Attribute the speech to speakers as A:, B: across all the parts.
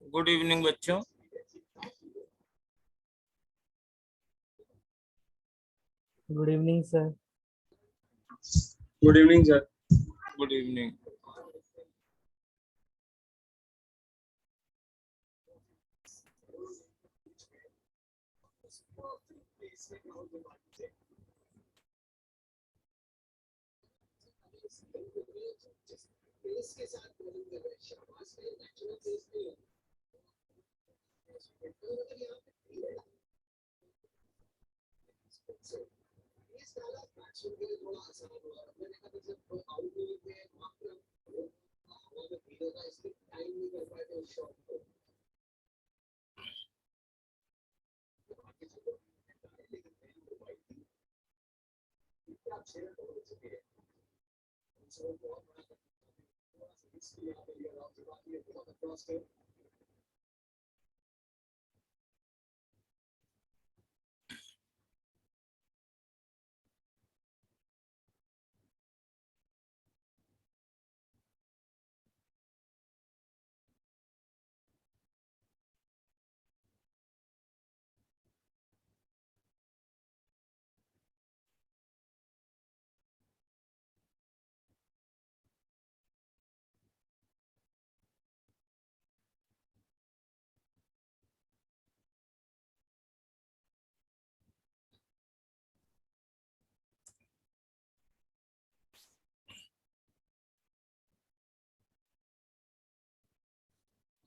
A: Good evening बच्चों।
B: Good evening sir.
C: Good evening sir.
A: Good evening.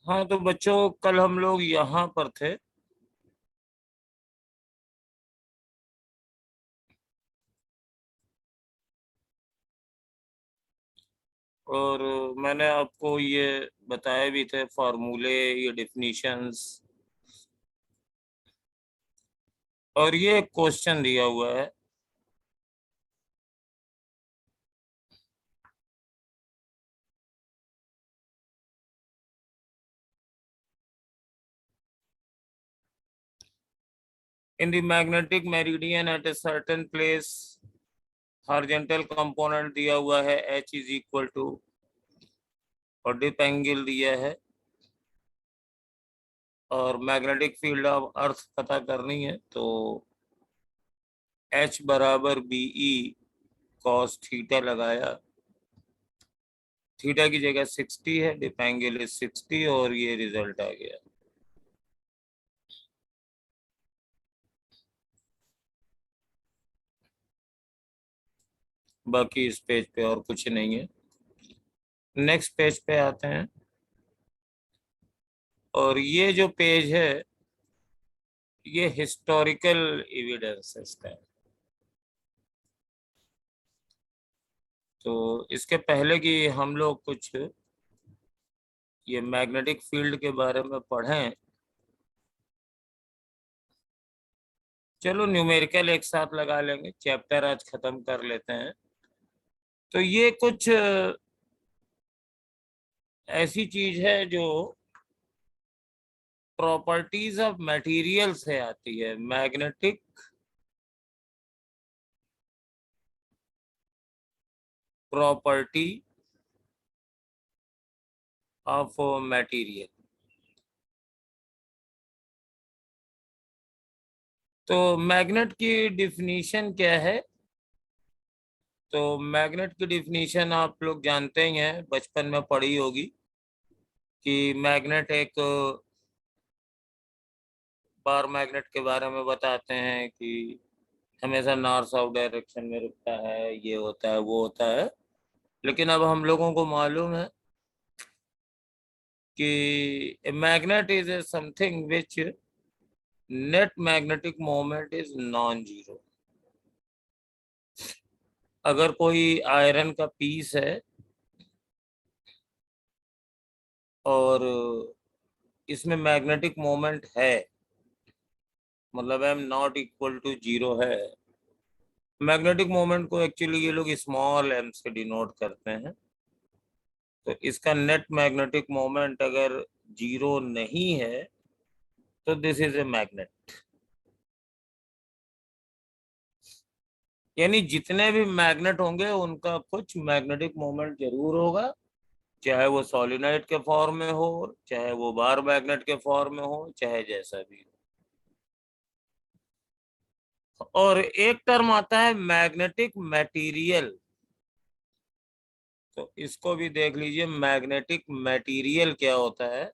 A: हाँ तो बच्चों, कल हम लोग यहाँ पर थे और मैंने आपको ये बताए भी थे फार्मूले, ये डिफिनीशंस, और ये क्वेश्चन दिया हुआ है। In the magnetic meridian at a certain place, horizontal component दिया हुआ है H इज इक्वल टू, और डिप एंगल दिया है, और मैग्नेटिक फील्ड ऑफ अर्थ पता करनी है। तो H बराबर BE cos थीटा लगाया, थीटा की जगह 60 है, डिप एंगल इज 60, और ये रिजल्ट आ गया। बाकी इस पेज पे और कुछ नहीं है। नेक्स्ट पेज पे आते हैं, और ये जो पेज है ये हिस्टोरिकल एविडेंसेस का है। तो इसके पहले कि हम लोग कुछ ये मैग्नेटिक फील्ड के बारे में पढ़ें, चलो न्यूमेरिकल एक साथ लगा लेंगे, चैप्टर आज खत्म कर लेते हैं। तो ये कुछ ऐसी चीज है जो प्रॉपर्टीज ऑफ मटेरियल से आती है। Magnetic property of material. तो मैग्नेट की डिफिनीशन क्या है? तो मैग्नेट की डिफिनीशन आप लोग जानते ही हैं, बचपन में पढ़ी होगी कि मैग्नेट एक बार मैग्नेट के बारे में बताते हैं कि हमेशा नॉर्थ साउथ डायरेक्शन में रुकता है, ये होता है वो होता है। लेकिन अब हम लोगों को मालूम है कि magnet is a something which net magnetic moment is non zero. अगर कोई आयरन का पीस है और इसमें मैग्नेटिक मोमेंट है, मतलब M not equal to zero है, मैग्नेटिक मोमेंट को एक्चुअली ये लोग स्मॉल एम से डिनोट करते हैं। तो इसका नेट मैग्नेटिक मोमेंट अगर जीरो नहीं है तो दिस इज ए मैग्नेट। यानी जितने भी मैग्नेट होंगे उनका कुछ मैग्नेटिक मोमेंट जरूर होगा, चाहे वो सोलिनॉइड के फॉर्म में हो, चाहे वो बार मैग्नेट के फॉर्म में हो, चाहे जैसा भी हो। और एक टर्म आता है मैग्नेटिक मटेरियल, तो इसको भी देख लीजिए, मैग्नेटिक मटेरियल क्या होता है।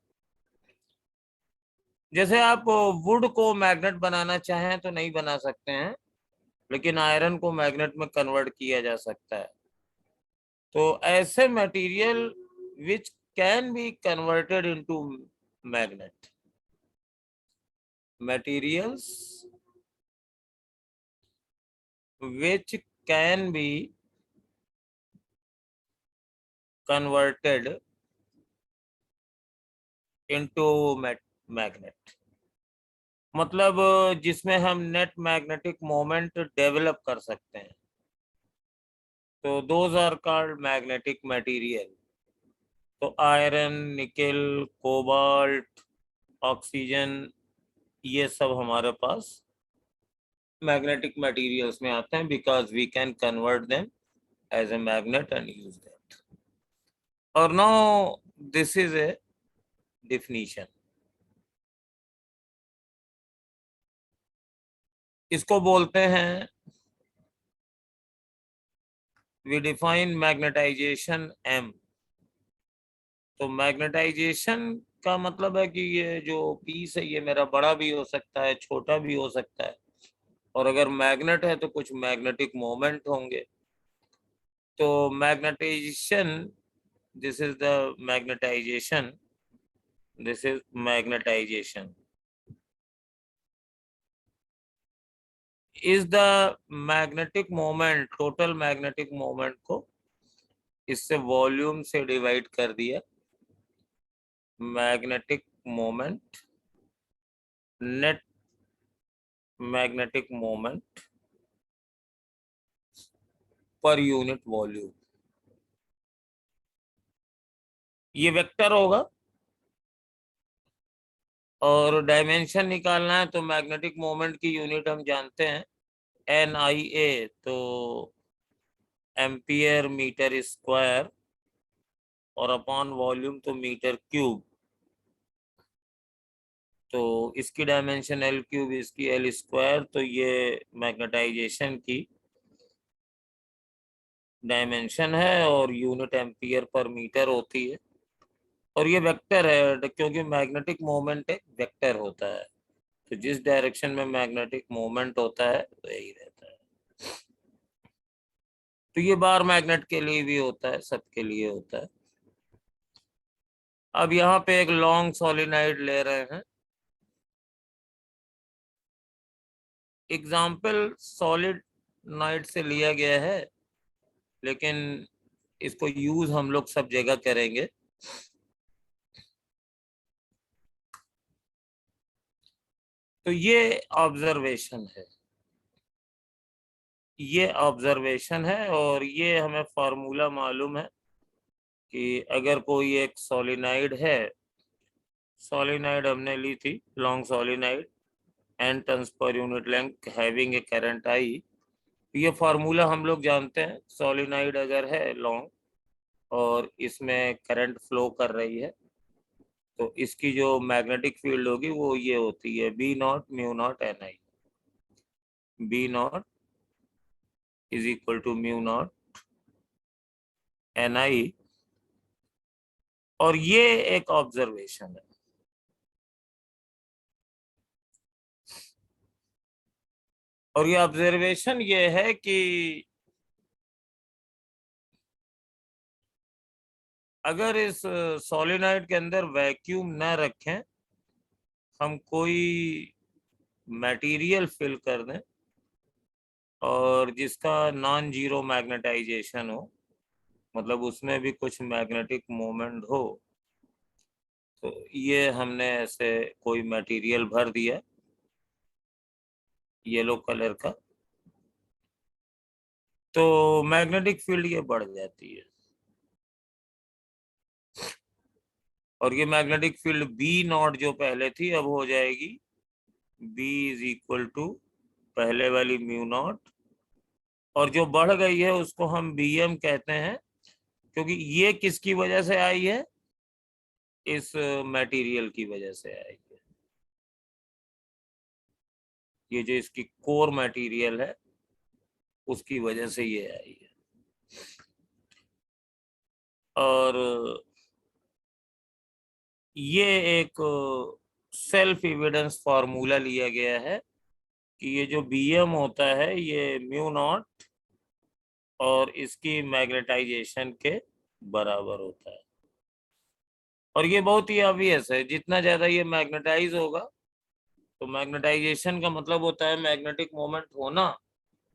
A: जैसे आप वुड को मैग्नेट बनाना चाहें तो नहीं बना सकते हैं, लेकिन आयरन को मैग्नेट में कन्वर्ट किया जा सकता है। तो ऐसे material which can be converted into magnet, materials which can be converted into magnet, मतलब जिसमें हम नेट मैग्नेटिक मोमेंट डेवलप कर सकते हैं। तो those are called magnetic material. तो आयरन, निकेल, कोबाल्ट, ऑक्सीजन, ये सब हमारे पास मैग्नेटिक मटेरियल्स में आते हैं, because we can convert them as a magnet and use that. और now this is a definition. इसको बोलते हैं, वी डिफाइन मैग्नेटाइजेशन एम। तो मैग्नेटाइजेशन का मतलब है कि ये जो पीस है ये मेरा बड़ा भी हो सकता है, छोटा भी हो सकता है, और अगर मैग्नेट है तो कुछ मैग्नेटिक मोमेंट होंगे। तो magnetisation, this is the magnetisation, this is magnetisation is the magnetic moment, total magnetic moment को इससे वॉल्यूम से डिवाइड कर दिया, magnetic moment, net magnetic moment per unit volume. ये वेक्टर होगा, और डायमेंशन निकालना है तो मैग्नेटिक मोमेंट की यूनिट हम जानते हैं NIA, तो एम्पियर मीटर स्क्वायर, और अपॉन वॉल्यूम तो मीटर क्यूब। तो इसकी डायमेंशन L क्यूब, इसकी L स्क्वायर, तो ये मैग्नेटाइजेशन की डायमेंशन है और यूनिट एम्पियर पर मीटर होती है। और ये वेक्टर है क्योंकि मैग्नेटिक मोमेंट एक वेक्टर होता है, तो जिस डायरेक्शन में मैग्नेटिक मोमेंट होता है वही रहता है। तो ये बार मैग्नेट के लिए भी होता है, सबके लिए होता है। अब यहाँ पे एक लॉन्ग सोलिनॉइड ले रहे हैं। एग्जाम्पल सॉलिड नाइट से लिया गया है, लेकिन इसको यूज हम लोग सब जगह करेंगे। तो ये ऑब्जर्वेशन है, ये ऑब्जर्वेशन है, और ये हमें फॉर्मूला मालूम है कि अगर कोई एक सोलिनॉइड है, सोलिनॉइड हमने ली थी long solenoid, n turns per unit length having a current I, ये फार्मूला हम लोग जानते हैं। सोलिनॉइड अगर है लॉन्ग और इसमें करंट फ्लो कर रही है, तो इसकी जो मैग्नेटिक फील्ड होगी वो ये होती है B0 μ0 Ni। B0 is equal to μ0 Ni, और ये एक ऑब्जर्वेशन है। और ये ऑब्जर्वेशन ये है कि अगर इस सोलिनॉइड के अंदर वैक्यूम न रखें, हम कोई मटेरियल फिल कर दें और जिसका नॉन जीरो मैग्नेटाइजेशन हो, मतलब उसमें भी कुछ मैग्नेटिक मोमेंट हो, तो ये हमने ऐसे कोई मटेरियल भर दिया येलो कलर का, तो मैग्नेटिक फील्ड ये बढ़ जाती है। और ये मैग्नेटिक फील्ड B0 जो पहले थी अब हो जाएगी B इज इक्वल टू पहले वाली μ0, और जो बढ़ गई है उसको हम Bm कहते हैं, क्योंकि ये किसकी वजह से आई है, इस मटेरियल की वजह से आई है। ये जो इसकी कोर मटेरियल है उसकी वजह से ये आई है। और ये एक सेल्फ एविडेंस फार्मूला लिया गया है कि ये जो बीएम होता है ये म्यू नॉट और इसकी मैग्नेटाइजेशन के बराबर होता है। और ये बहुत ही ऑब्वियस है, जितना ज्यादा ये मैग्नेटाइज होगा तो मैग्नेटाइजेशन का मतलब होता है मैग्नेटिक मोमेंट होना,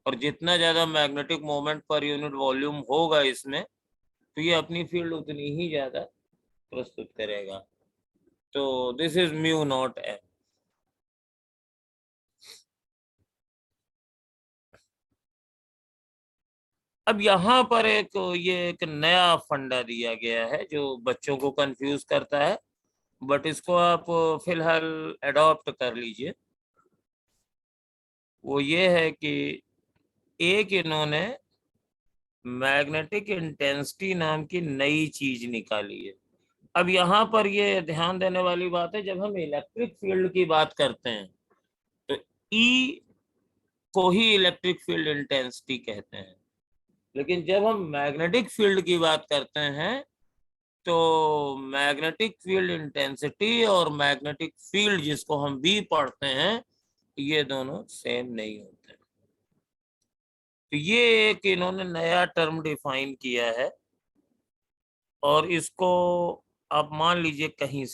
A: और जितना ज्यादा magnetic moment per unit volume होगा इसमें, तो ये अपनी फील्ड उतनी ही ज्यादा प्रस्तुत करेगा। तो this is mu naught M. अब यहाँ पर एक नया फंडा दिया गया है जो बच्चों को कंफ्यूज करता है, बट इसको आप फिलहाल अडॉप्ट कर लीजिए। वो ये है कि एक इन्होंने मैग्नेटिक इंटेंसिटी नाम की नई चीज निकाली है। अब यहाँ पर ये ध्यान देने वाली बात है, जब हम इलेक्ट्रिक फील्ड की बात करते हैं तो ई को ही इलेक्ट्रिक फील्ड इंटेंसिटी कहते हैं, लेकिन जब हम मैग्नेटिक फील्ड की बात करते हैं तो मैग्नेटिक फील्ड इंटेंसिटी और मैग्नेटिक फील्ड जिसको हम बी पढ़ते हैं ये दोनों सेम नहीं होते। तो ये एक इन्होंने नया टर्म डिफाइन किया है, और इसको आप मान लीजिए कहीं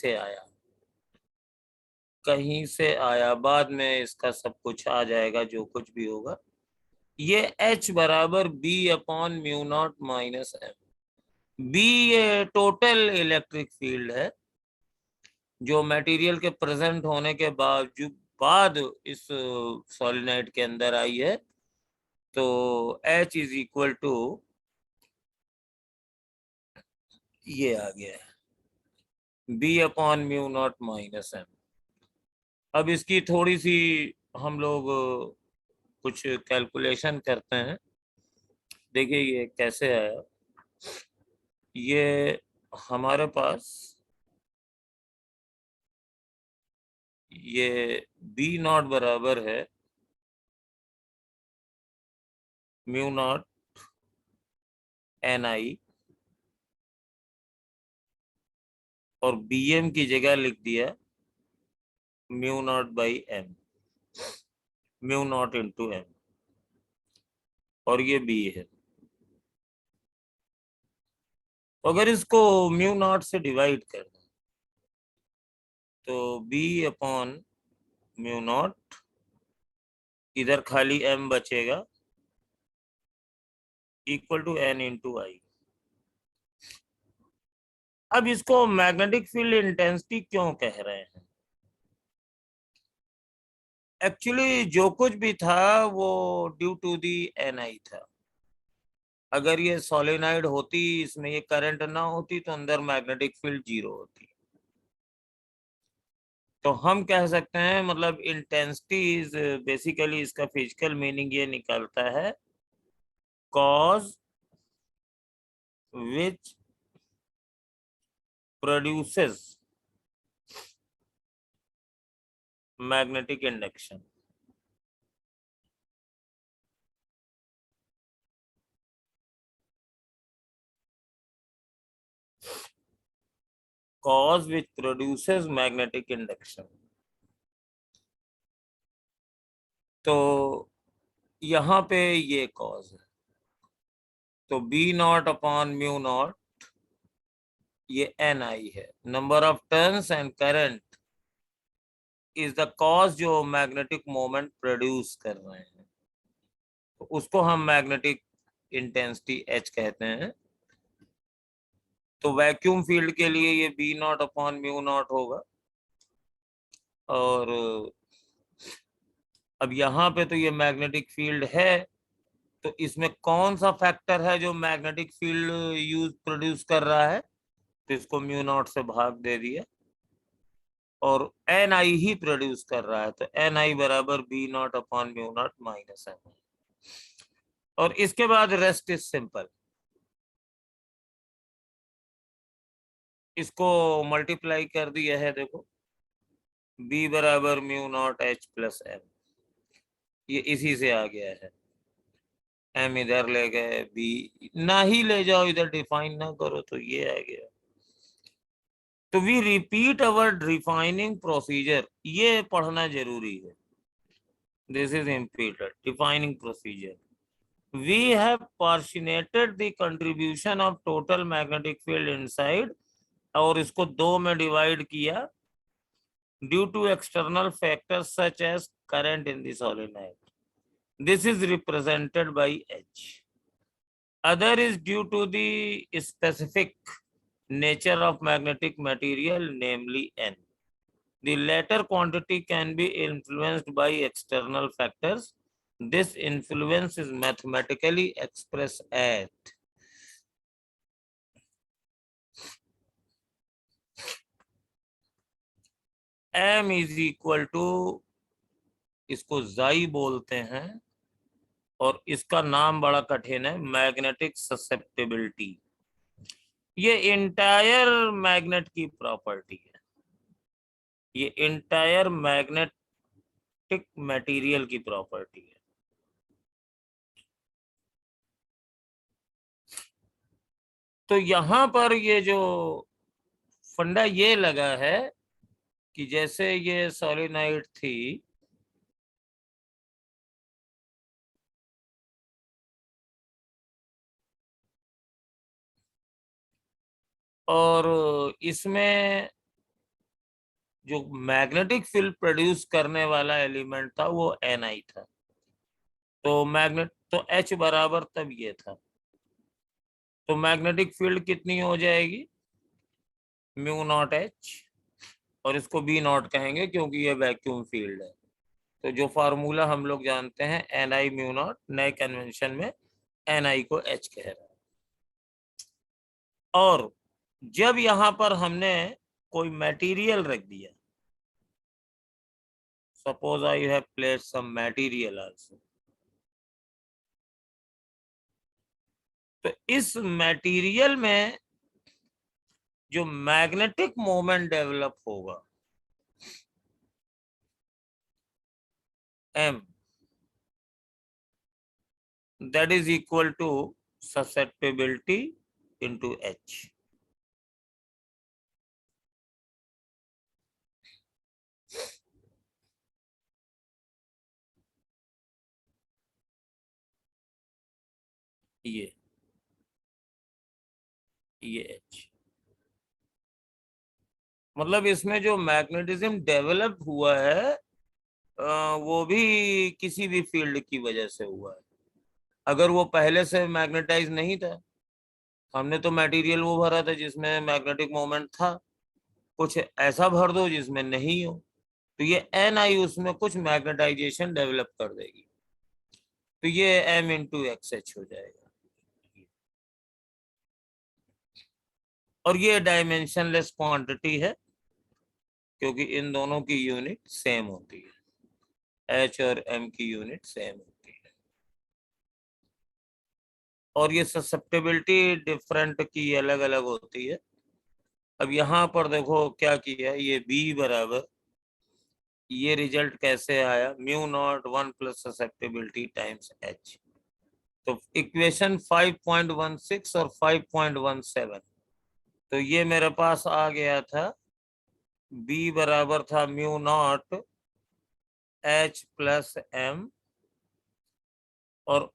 A: से आया, बाद में इसका सब कुछ आ जाएगा जो कुछ भी होगा। ये H बराबर B upon mu naught minus M. B ये टोटल इलेक्ट्रिक फील्ड है जो मटेरियल के प्रेजेंट होने के बाद इस सॉलिनॉइड के अंदर आई है। तो H इज इक्वल टू ये आ गया है B upon mu naught minus M. अब इसकी थोड़ी सी हम लोग कुछ कैलकुलेशन करते हैं। देखिए ये कैसे आया। ये हमारे पास ये बी नॉट बराबर है म्यू नॉट एन आई, और बीएम की जगह लिख दिया mu naught by M, mu naught into M, और ये बी है। अगर इसको म्यू नॉट से डिवाइड कर दें तो बी अपॉन म्यू नॉट, इधर खाली एम बचेगा, इक्वल टू एन इंटू आई। अब इसको मैग्नेटिक फील्ड इंटेंसिटी क्यों कह रहे हैं? एक्चुअली जो कुछ भी था वो ड्यू टू दी एन आई था। अगर ये सोलेनाइड होती, इसमें ये करंट ना होती, तो अंदर मैग्नेटिक फील्ड 0 होती। तो हम कह सकते हैं, मतलब इंटेंसिटी इज बेसिकली, इसका फिजिकल मीनिंग ये निकलता है cause which produces magnetic induction. cause which produces magnetic induction। तो यहाँ पे ये कॉज है, तो B naught upon mu naught, ये एन आई है, number of turns and current is the cause जो मैग्नेटिक मोमेंट प्रोड्यूस कर रहे हैं, तो उसको हम मैग्नेटिक इंटेंसिटी एच कहते हैं। तो वैक्यूम फील्ड के लिए ये B naught upon mu naught होगा। और अब यहाँ पे तो ये मैग्नेटिक फील्ड है, तो इसमें कौन सा फैक्टर है जो मैग्नेटिक फील्ड यूज प्रोड्यूस कर रहा है, तो इसको म्यू नॉट से भाग दे दिया, और एन आई ही प्रोड्यूस कर रहा है, तो एन आई बराबर B naught upon mu naught minus N. और इसके बाद रेस्ट इज सिंपल। इसको मल्टीप्लाई कर दिया है, देखो B बराबर mu naught H plus M, ये इसी से आ गया है। M इधर ले गए, B ना ही ले जाओ, इधर डिफाइन ना करो, तो ये आ गया। तो we repeat our defining procedure, ये पढ़ना जरूरी है। This is impeded defining procedure. We have partitioned the contribution of total magnetic field inside, और इसको दो में डिवाइड किया, due to external factors such as current in the solenoid. This is represented by H. Other is due to the specific nature of magnetic material, namely N. The latter quantity can be influenced by external factors. This influence is mathematically expressed as M is equal to, इसको जाई बोलते हैं, और इसका नाम बड़ा कठिन है, मैग्नेटिक ससेप्टिबिलिटी। ये इंटायर मैग्नेट की प्रॉपर्टी है, ये इंटायर मैग्नेटिक मटेरियल की प्रॉपर्टी है। तो यहां पर ये जो फंडा ये लगा है कि जैसे ये सोलेनोइड थी, और इसमें जो मैग्नेटिक फील्ड प्रोड्यूस करने वाला एलिमेंट था वो Ni था, तो मैग्नेट तो H बराबर तब ये था, तो मैग्नेटिक फील्ड कितनी हो जाएगी, म्यू नॉट H, और इसको B नॉट कहेंगे क्योंकि ये वैक्यूम फील्ड है। तो जो फार्मूला हम लोग जानते हैं Ni म्यू नॉट, नए कन्वेंशन में Ni को H कह रहा है। और जब यहां पर हमने कोई मटेरियल रख दिया, suppose I have placed some material also, तो इस मटेरियल में जो मैग्नेटिक मोमेंट डेवलप होगा M, that is equal to susceptibility into H. ये H, मतलब इसमें जो मैग्नेटिज्म डेवलप हुआ है वो भी किसी भी फील्ड की वजह से हुआ है। अगर वो पहले से मैग्नेटाइज नहीं था, हमने तो मटेरियल वो भरा था जिसमें मैग्नेटिक मोमेंट था, कुछ ऐसा भर दो जिसमें नहीं हो, तो ये Ni उसमें कुछ मैग्नेटाइजेशन डेवलप कर देगी, तो ये M इंटू XH हो जाएगा। और ये डायमेंशनलेस क्वांटिटी है क्योंकि इन दोनों की यूनिट सेम होती है, H और M की यूनिट सेम होती है। और ये ससेप्टेबिलिटी डिफरेंट की अलग अलग होती है। अब यहाँ पर देखो क्या किया, ये B बराबर, ये रिजल्ट कैसे आया, mu naught 1 plus susceptibility times H। तो इक्वेशन 5.16 और 5.17, तो ये मेरे पास आ गया था, B बराबर था mu naught H plus M, और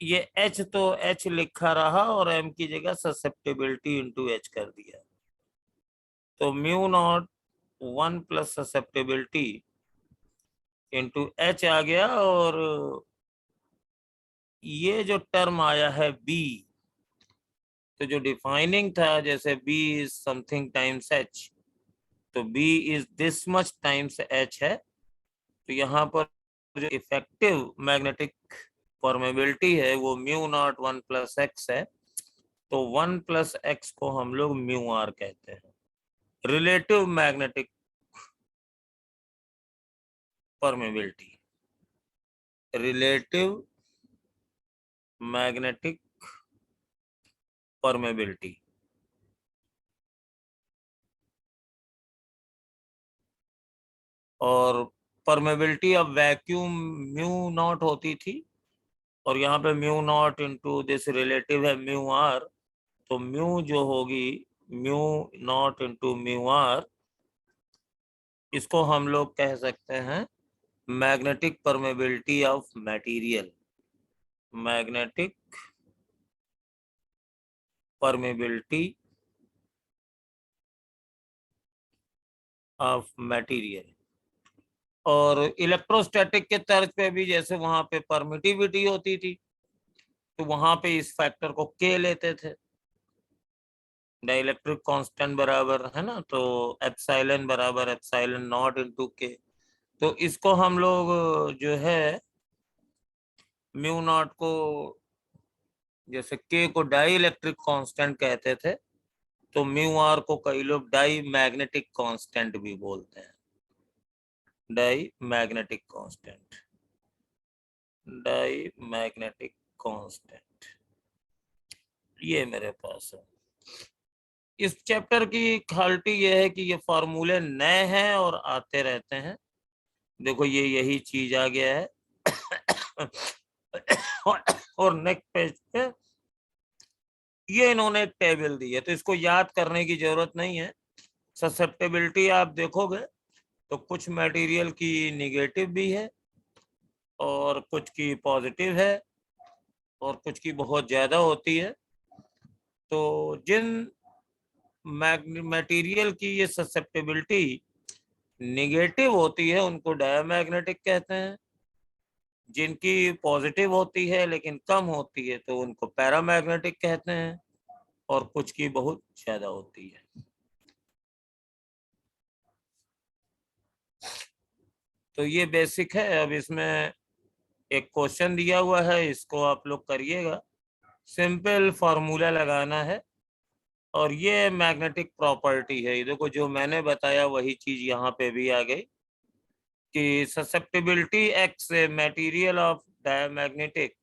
A: ये H तो H लिखा रहा और M की जगह ससेप्टेबिलिटी इंटू H कर दिया, तो mu naught 1 plus susceptibility into H आ गया, और ये जो टर्म आया है B, तो जो डिफाइनिंग था जैसे B is something times H, तो B is this much times H है, तो यहाँ पर जो इफेक्टिव मैग्नेटिक परमेबिलिटी है वो म्यू नॉट 1 प्लस एक्स है, तो 1 प्लस एक्स को हम लोग म्यू आर कहते हैं, relative magnetic permeability, relative magnetic permeability. और परमेबिलिटी अब वैक्यूम म्यू नॉट होती थी, और यहाँ पे mu naught into this relative है म्यू आर, तो म्यू जो होगी mu naught into mu R, इसको हम लोग कह सकते हैं magnetic permeability of material. Magnetic permeability of material. और इलेक्ट्रोस्टैटिक के तर्ज पे भी जैसे वहां पे परमिटिविटी होती थी, तो वहां पे इस फैक्टर को के लेते थे, डाइलेक्ट्रिक कांस्टेंट बराबर है ना, तो एप्सिलॉन बराबर एप्सिलॉन नॉट इनटू के। तो इसको हम लोग जो है म्यू नॉट को, जैसे के को डाई इलेक्ट्रिक कांस्टेंट कहते थे, तो म्यू आर को कई लोग डाई मैग्नेटिक कांस्टेंट भी बोलते हैं। Diamagnetic constant, diamagnetic constant, ये मेरे पास है। इस चैप्टर की खाल्टी ये है कि ये फॉर्मूले नए हैं और आते रहते हैं। देखो ये यही चीज आ गया है। और नेक्स्ट पेज पे ये इन्होंने एक टेबल दी है, तो इसको याद करने की जरूरत नहीं है। ससेप्टेबिलिटी आप देखोगे तो कुछ मटेरियल की निगेटिव भी है और कुछ की पॉजिटिव है और कुछ की बहुत ज्यादा होती है। तो जिन मटेरियल की ये ससेप्टेबिलिटी निगेटिव होती है उनको डायमैग्नेटिक कहते हैं, जिनकी पॉजिटिव होती है लेकिन कम होती है तो उनको पैरामैग्नेटिक कहते हैं, और कुछ की बहुत ज्यादा होती है। तो ये बेसिक है। अब इसमें एक क्वेश्चन दिया हुआ है, इसको आप लोग करिएगा। सिंपल फार्मूला लगाना है, और ये मैग्नेटिक प्रॉपर्टी है। ये देखो जो मैंने बताया वही चीज यहाँ पे भी आ गई कि susceptibility x material of diamagnetic,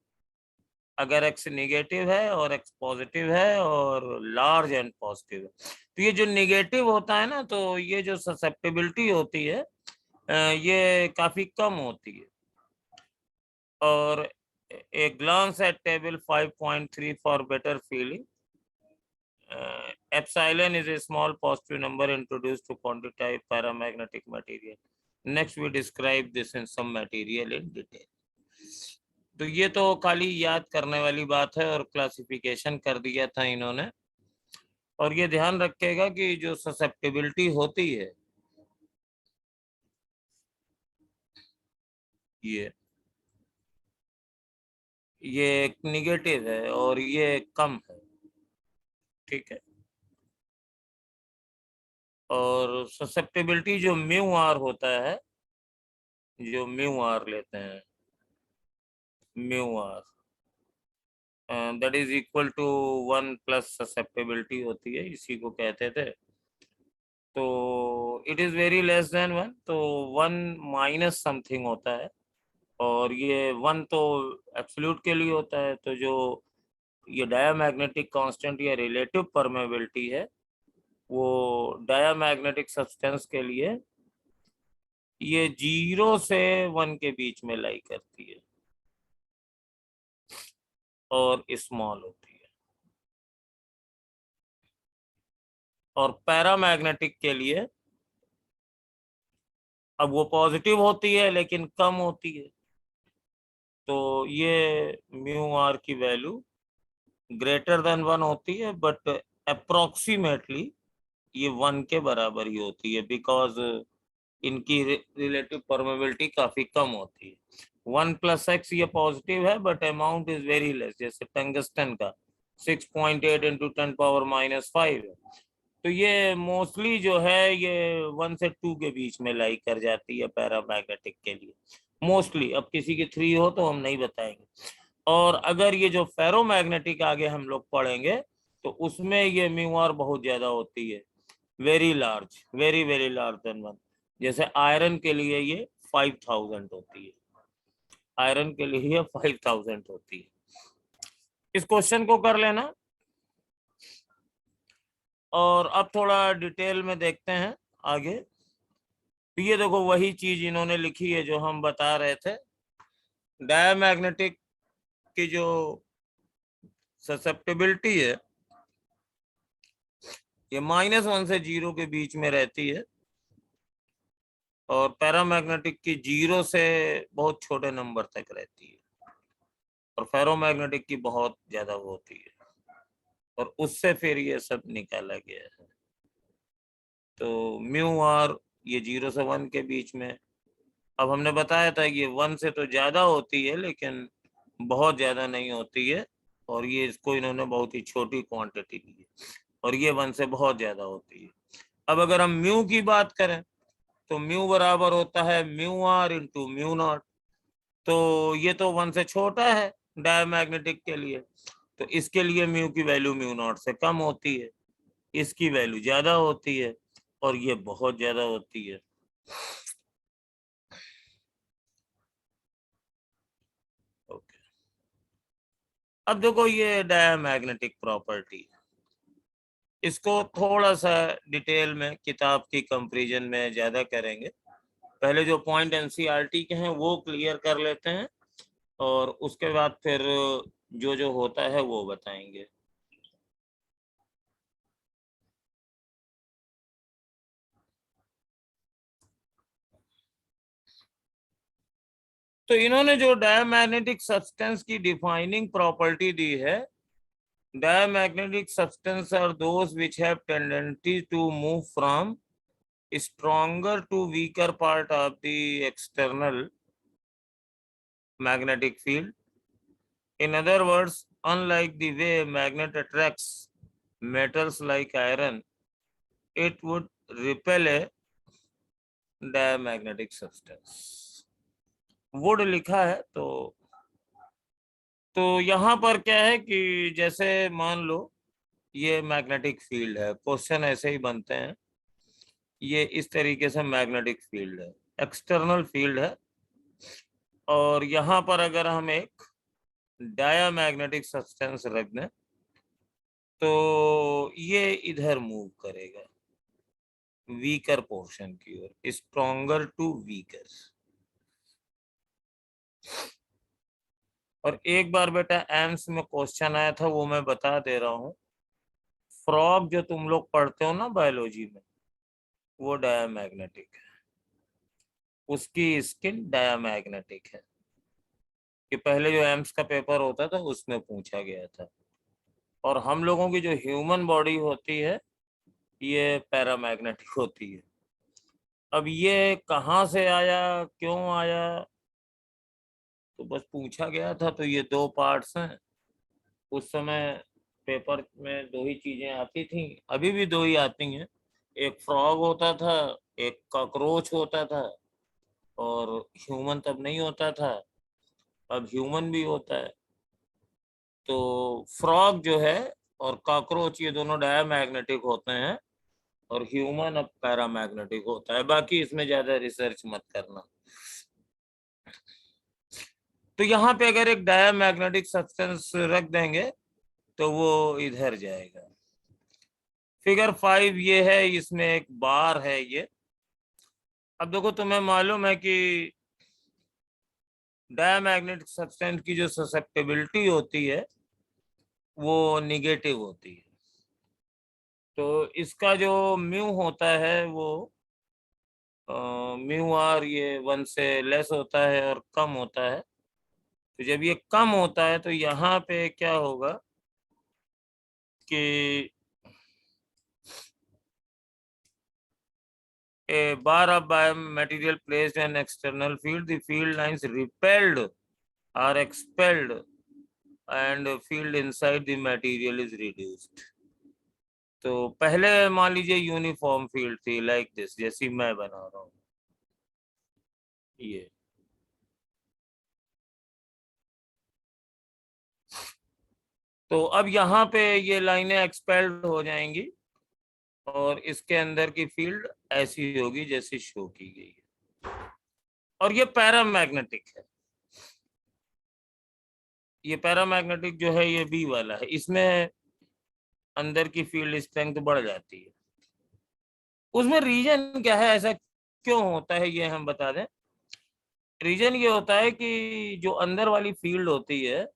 A: अगर एक्स नेगेटिव है और एक्स पॉजिटिव है और लार्ज एंड पॉजिटिव है, तो ये जो नेगेटिव होता है ना, तो ये जो ससेप्टिबिलिटी होती है ये काफी कम होती है। और a glance at table 5.3 for better feeling. Epsilon is a small positive number introduced to quantify paramagnetic material. Next we describe this in some material in detail. तो ये तो खाली याद करने वाली बात है, और क्लासिफिकेशन कर दिया था इन्होंने। और ये ध्यान रखिएगा कि जो ससेप्टिबिलिटी होती है ये निगेटिव है और ये कम है, ठीक है। और ससेप्टिबिलिटी जो म्यू आर होता है, जो म्यू आर लेते हैं, mu R that is equal to 1 plus susceptibility होती है, इसी को कहते थे। तो it is very less than 1, तो 1 माइनस समथिंग होता है, और ये 1 तो एब्सोल्यूट के लिए होता है। तो जो ये डायामैग्नेटिक कांस्टेंट या रिलेटिव परमेबिलिटी है, वो डायामैग्नेटिक सब्सटेंस के लिए ये 0 से 1 के बीच में लाई करती है और स्मॉल होती है। और पैरामैग्नेटिक के लिए अब वो पॉजिटिव होती है लेकिन कम होती है, तो ये म्यू आर की वैल्यू ग्रेटर देन 1 होती है, बट अप्रोक्सीमेटली ये 1 के बराबर ही होती है, बिकॉज इनकी रिलेटिव परमेबिलिटी काफी कम होती है। 1 प्लस एक्स ये पॉजिटिव है, but amount is very less. जैसे टंगस्टन का 6.8 इंटू 10⁻⁵ है, तो ये मोस्टली जो है ये 1 से 2 के बीच में लाई कर जाती है पैरामैग्नेटिक के लिए मोस्टली। अब किसी की 3 हो तो हम नहीं बताएंगे। और अगर ये जो फेरोमैग्नेटिक आगे हम लोग पढ़ेंगे तो उसमें ये म्यू आर बहुत ज्यादा होती है, very large, very very large than 1। जैसे आयरन के लिए ये 5000 होती है, आयरन के लिए ये 5000 होती है। इस क्वेश्चन को कर लेना। और अब थोड़ा डिटेल में देखते हैं आगे। तो ये देखो वही चीज इन्होंने लिखी है जो हम बता रहे थे। डायमैग्नेटिक की जो ससेप्टिबिलिटी है ये -1 से 0 के बीच में रहती है, और पैरामैग्नेटिक की 0 से बहुत छोटे नंबर तक रहती है, और फेरोमैग्नेटिक की बहुत ज्यादा होती है, और उससे फिर ये सब निकाला गया है। तो म्यू आर ये 0 से 1 के बीच में। अब हमने बताया था कि ये 1 से तो ज्यादा होती है लेकिन बहुत ज्यादा नहीं होती है, और ये इसको इन्होंने बहुत ही छोटी क्वांटिटी दी है, और ये 1 से बहुत ज्यादा होती है। अब अगर हम म्यू की बात करें तो म्यू बराबर होता है mu R into mu naught. तो ये तो 1 से छोटा है डायमैग्नेटिक के लिए, तो इसके लिए म्यू की वैल्यू म्यू नॉट से कम होती है, इसकी वैल्यू ज्यादा होती है, और ये बहुत ज्यादा होती है। ओके, अब देखो ये डायमैग्नेटिक प्रॉपर्टी, इसको थोड़ा सा डिटेल में किताब की कंपैरिजन में ज्यादा करेंगे। पहले जो पॉइंट एनसीईआरटी के हैं वो क्लियर कर लेते हैं, और उसके बाद फिर जो जो होता है वो बताएंगे। तो इन्होंने जो डायमैग्नेटिक सब्सटेंस की डिफाइनिंग प्रॉपर्टी दी है, diamagnetic substance are those which have tendency to move from stronger to weaker part of the external magnetic field. In other words, unlike the way magnet attracts metals like iron, it would repel a diamagnetic substance. would लिखा है तो यहाँ पर क्या है कि जैसे मान लो ये मैग्नेटिक फील्ड है, क्वेश्चन ऐसे ही बनते हैं। ये इस तरीके से मैग्नेटिक फील्ड है, एक्सटर्नल फील्ड है, और यहाँ पर अगर हम एक डायामैग्नेटिक सब्सटेंस रख दें तो ये इधर मूव करेगा वीकर पोर्शन की ओर, स्ट्रॉन्गर टू वीकर। और एक बार बेटा एम्स में क्वेश्चन आया था, वो मैं बता दे रहा हूँ। फ्रॉग जो तुम लोग पढ़ते हो ना बायोलॉजी में, वो डायामैग्नेटिक है, उसकी स्किन डायामैग्नेटिक है। कि पहले जो एम्स का पेपर होता था उसमें पूछा गया था। और हम लोगों की जो ह्यूमन बॉडी होती है ये पैरामैग्नेटिक होती है। अब ये कहाँ से आया, क्यों आया, तो बस पूछा गया था। तो ये दो पार्ट्स हैं। उस समय पेपर में दो ही चीजें आती थी, अभी भी दो ही आती हैं। एक फ्रॉग होता था, एक कॉकरोच होता था, और ह्यूमन तब नहीं होता था, अब ह्यूमन भी होता है। तो फ्रॉग जो है और कॉकरोच ये दोनों डायमैग्नेटिक होते हैं, और ह्यूमन अब पैरामैग्नेटिक होता है। बाकी इसमें ज्यादा रिसर्च मत करना। तो यहाँ पे अगर एक डायमैग्नेटिक सब्सटेंस रख देंगे तो वो इधर जाएगा। फिगर 5 ये है, इसमें एक बार है ये। अब देखो तुम्हें मालूम है कि डायमैग्नेटिक सब्सटेंस की जो ससेप्टिबिलिटी होती है वो निगेटिव होती है। तो इसका जो म्यू होता है वो म्यू आर ये 1 से लेस होता है और कम होता है। तो जब ये कम होता है तो यहाँ पे क्या होगा कि a bar of biomaterial placed in external field, the field lines repelled or expelled, and field inside the material is reduced. तो पहले मान लीजिए यूनिफॉर्म फील्ड थी लाइक दिस, जैसी मैं बना रहा हूँ ये। तो अब यहाँ पे ये लाइनें एक्सपेल्ड हो जाएंगी, और इसके अंदर की फील्ड ऐसी होगी जैसी शो की गई है। और ये पैरामैग्नेटिक है, ये पैरामैग्नेटिक जो है ये बी वाला है। इसमें अंदर की फील्ड स्ट्रेंथ बढ़ जाती है। उसमें रीजन क्या है, ऐसा क्यों होता है ये हम बता दें। रीजन ये होता है कि जो अंदर वाली फील्ड होती है,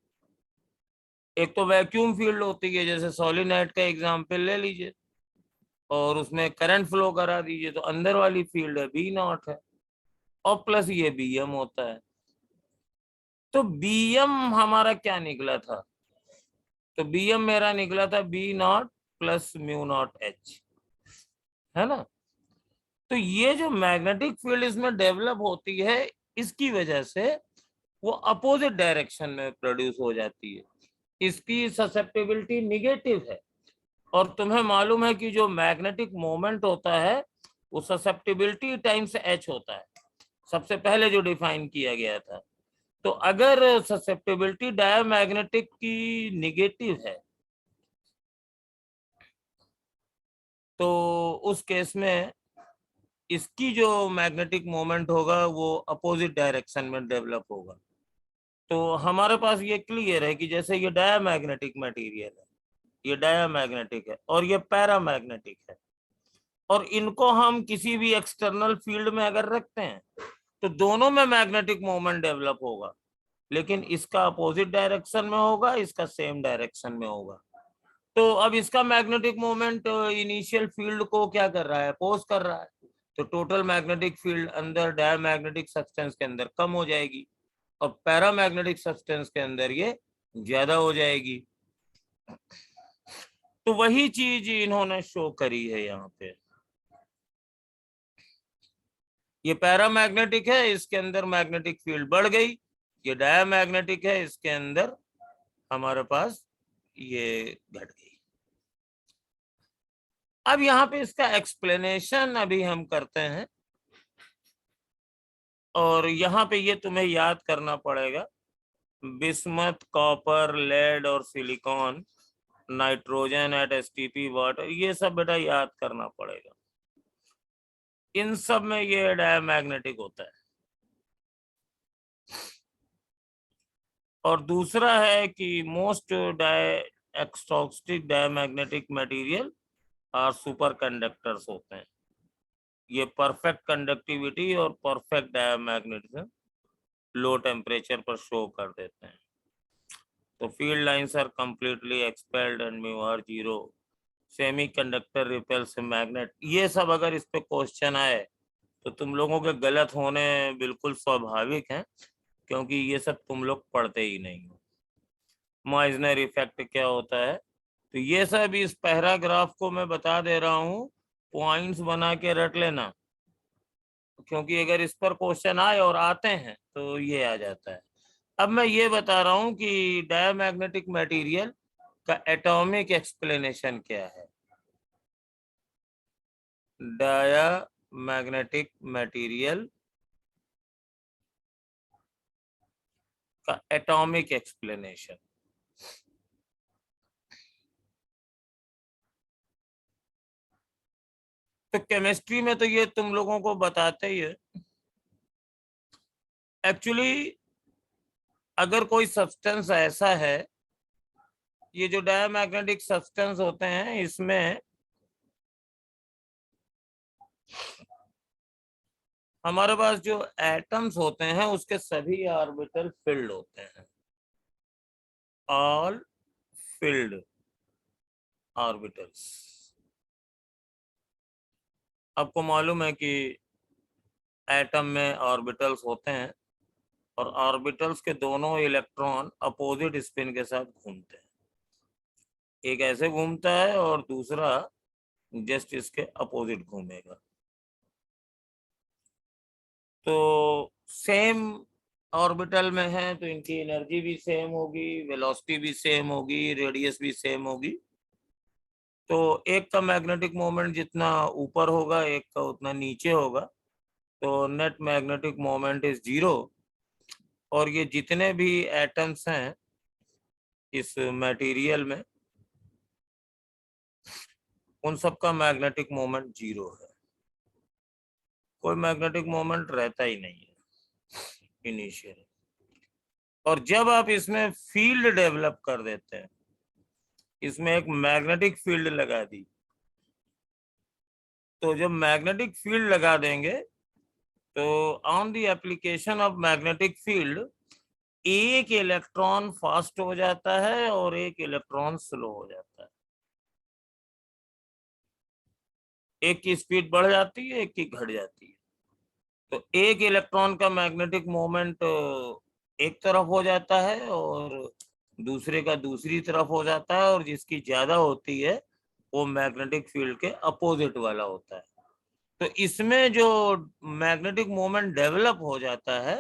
A: एक तो वैक्यूम फील्ड होती है, जैसे सोलिनॉइड का एग्जांपल ले लीजिए और उसमें करंट फ्लो करा दीजिए, तो अंदर वाली फील्ड है बी नॉट है, और प्लस ये बीएम होता है। तो बीएम हमारा क्या निकला था, तो बीएम मेरा निकला था B naught plus mu naught H, है ना। तो ये जो मैग्नेटिक फील्ड इसमें डेवलप होती है, इसकी वजह से वो अपोजिट डायरेक्शन में प्रोड्यूस हो जाती है, इसकी ससेप्टेबिलिटी निगेटिव है। और तुम्हें मालूम है कि जो मैग्नेटिक मोमेंट होता है वो ससेप्टेबिलिटी टाइम्स एच होता है, सबसे पहले जो डिफाइन किया गया था। तो अगर ससेप्टेबिलिटी डायमैग्नेटिक की निगेटिव है, तो उस केस में इसकी जो मैग्नेटिक मोमेंट होगा वो अपोजिट डायरेक्शन में डेवलप होगा। तो हमारे पास ये क्लियर है कि जैसे ये डायमैग्नेटिक मटेरियल है, ये डायमैग्नेटिक है और ये पैरामैग्नेटिक है, और इनको हम किसी भी एक्सटर्नल फील्ड में अगर रखते हैं तो दोनों में मैग्नेटिक मोमेंट डेवलप होगा, लेकिन इसका अपोजिट डायरेक्शन में होगा, इसका सेम डायरेक्शन में होगा। तो अब इसका मैग्नेटिक मोमेंट इनिशियल फील्ड को क्या कर रहा है, अपोज कर रहा है, तो टोटल मैग्नेटिक फील्ड अंदर डायमैग्नेटिक सब्सटेंस के अंदर कम हो जाएगी और पैरामैग्नेटिक सब्सटेंस के अंदर ये ज्यादा हो जाएगी। तो वही चीज इन्होंने शो करी है यहाँ पे। ये पैरामैग्नेटिक है, इसके अंदर मैग्नेटिक फील्ड बढ़ गई, ये डायमैग्नेटिक है, इसके अंदर हमारे पास ये घट गई। अब यहाँ पे इसका एक्सप्लेनेशन अभी हम करते हैं, और यहाँ पे ये तुम्हें याद करना पड़ेगा, बिस्मथ, कॉपर, लेड और silicon, nitrogen eight STP, water, ये सब बेटा याद करना पड़ेगा। इन सब में ये डायमैग्नेटिक होता है। और दूसरा है कि most exotic diamagnetic material are superconductors होते हैं। ये परफेक्ट कंडक्टिविटी और परफेक्ट डायमैग्नेटिज्म लो टेम्परेचर पर शो कर देते हैं। तो field lines are completely expelled and mu are zero, semiconductor repels magnet. ये सब अगर इस पे क्वेश्चन आए तो तुम लोगों के गलत होने बिल्कुल स्वाभाविक हैं, क्योंकि ये सब तुम लोग पढ़ते ही नहीं हो। मॉइजनर इफेक्ट क्या होता है, तो ये सब इस पैराग्राफ को मैं बता दे रहा हूँ, पॉइंट्स बना के रट लेना, क्योंकि अगर इस पर क्वेश्चन आए और आते हैं तो ये आ जाता है। अब मैं ये बता रहा हूँ कि डायमैग्नेटिक मटेरियल का एटॉमिक एक्सप्लेनेशन क्या है। डायमैग्नेटिक मटेरियल का एटॉमिक एक्सप्लेनेशन। तो केमिस्ट्री में तो ये तुम लोगों को बताते ही है। एक्चुअली अगर कोई सब्सटेंस ऐसा है, ये जो डायमैग्नेटिक सब्सटेंस होते हैं इसमें हमारे पास जो एटम्स होते हैं उसके सभी ऑर्बिटल फिल्ड होते हैं, ऑल फिल्ड ऑर्बिटल्स। आपको मालूम है कि एटम में ऑर्बिटल्स होते हैं और ऑर्बिटल्स के दोनों इलेक्ट्रॉन अपोजिट स्पिन के साथ घूमते हैं, एक ऐसे घूमता है और दूसरा जस्ट इसके अपोजिट घूमेगा। तो सेम ऑर्बिटल में है तो इनकी एनर्जी भी सेम होगी, वेलोसिटी भी सेम होगी, रेडियस भी सेम होगी। तो एक का मैग्नेटिक मोमेंट जितना ऊपर होगा एक का उतना नीचे होगा, तो net magnetic moment is zero. और ये जितने भी एटम्स हैं इस मटेरियल में उन सब का मैग्नेटिक मोमेंट जीरो है, कोई मैग्नेटिक मोमेंट रहता ही नहीं है इनिशियल। और जब आप इसमें फील्ड डेवलप कर देते हैं, इसमें एक मैग्नेटिक फील्ड लगा दी, तो जब मैग्नेटिक फील्ड लगा देंगे तो on the application of magnetic field एक इलेक्ट्रॉन फास्ट हो जाता है और एक इलेक्ट्रॉन स्लो हो जाता है। एक की स्पीड बढ़ जाती है, एक की घट जाती है। तो एक इलेक्ट्रॉन का मैग्नेटिक मोमेंट एक तरफ हो जाता है और दूसरे का दूसरी तरफ हो जाता है, और जिसकी ज्यादा होती है वो मैग्नेटिक फील्ड के अपोजिट वाला होता है। तो इसमें जो मैग्नेटिक मोमेंट डेवलप हो जाता है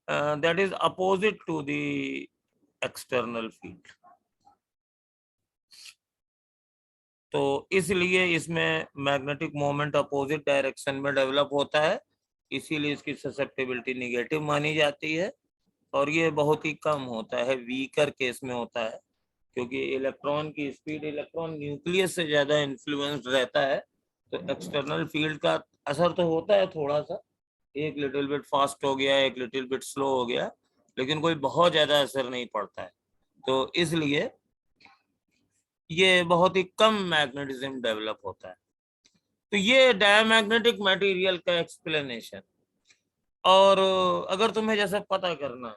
A: that is opposite to the external field. तो इसलिए इसमें मैग्नेटिक मोमेंट अपोजिट डायरेक्शन में डेवलप होता है, इसीलिए इसकी ससेप्टेबिलिटी निगेटिव मानी जाती है। और ये बहुत ही कम होता है, वीकर केस में होता है, क्योंकि इलेक्ट्रॉन की स्पीड इलेक्ट्रॉन न्यूक्लियस से ज्यादा इन्फ्लुएंस रहता है। तो एक्सटर्नल फील्ड का असर तो होता है थोड़ा सा, एक लिटिल बिट फास्ट हो गया, एक लिटिल बिट स्लो हो गया, लेकिन कोई बहुत ज्यादा असर नहीं पड़ता है। तो इसलिए ये बहुत ही कम मैग्नेटिज्म डेवलप होता है। तो ये डायमैग्नेटिक मटेरियल का एक्सप्लेनेशन। और अगर तुम्हें जैसे पता करना,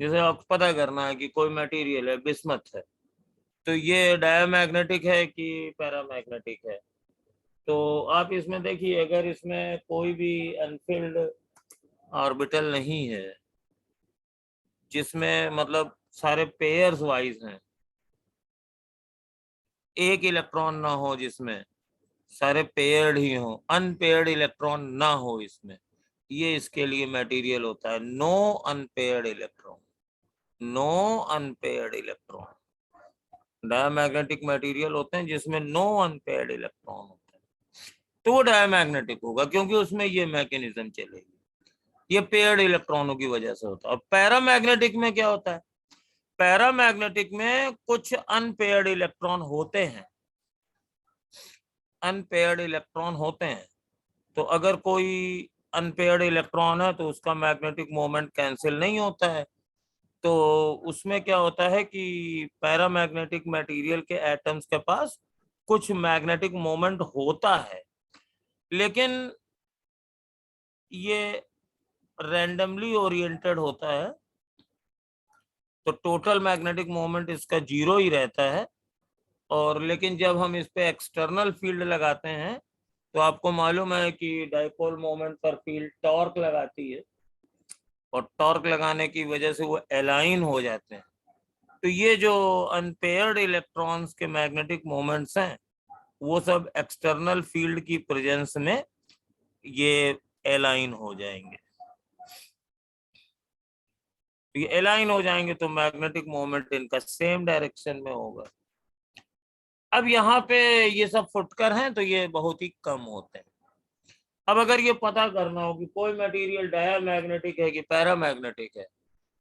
A: जैसे आपको पता करना है कि कोई मटेरियल है बिस्मथ है, तो ये डायमैग्नेटिक है कि पैरामैग्नेटिक है, तो आप इसमें देखिए, अगर इसमें कोई भी अनफिल्ड ऑर्बिटल नहीं है, जिसमें मतलब सारे पेयर्स वाइज हैं, एक इलेक्ट्रॉन ना हो जिसमें, सारे पेयर्ड ही हो, अनपेयर्ड इलेक्ट्रॉन ना हो इसमें, ये इसके लिए मटेरियल होता है। No unpaired electron, no unpaired electron diamagnetic material होते हैं जिसमें नो अनपेयर्ड इलेक्ट्रॉन होते हैं, तो वो डायमैग्नेटिक होगा, क्योंकि उसमें ये मैकेनिज्म चलेगी। ये पेयर्ड इलेक्ट्रॉनों की वजह से होता है। और पैरामैग्नेटिक में क्या होता है? पैरामैग्नेटिक में कुछ अनपेयर्ड इलेक्ट्रॉन होते हैं, अनपेयर्ड इलेक्ट्रॉन होते हैं। तो अगर कोई अनपेयर्ड इलेक्ट्रॉन है तो उसका मैग्नेटिक मोमेंट कैंसिल नहीं होता है। तो उसमें क्या होता है कि पैरामैग्नेटिक मटेरियल के एटम्स के पास कुछ मैग्नेटिक मोमेंट होता है, लेकिन ये रैंडमली ओरिएंटेड होता है। तो टोटल मैग्नेटिक मोमेंट इसका 0 ही रहता है। और लेकिन जब हम इस पे एक्सटर्नल फील्ड लगाते हैं तो आपको मालूम है कि डाइपोल मोमेंट पर फील्ड टॉर्क लगाती है, और टॉर्क लगाने की वजह से वो अलाइन हो जाते हैं। तो ये जो अनपेयर्ड इलेक्ट्रॉन्स के मैग्नेटिक मोमेंट्स हैं, वो सब एक्सटर्नल फील्ड की प्रेजेंस में ये अलाइन हो जाएंगे। तो ये अलाइन हो जाएंगे तो मैग्नेटिक मोमेंट इनका सेम डायरेक्शन में होगा। अब यहाँ पे ये सब फुटकर हैं तो ये बहुत ही कम होते हैं। अब अगर ये पता करना हो कि कोई मटेरियल डायमैग्नेटिक है कि पैरामैग्नेटिक है,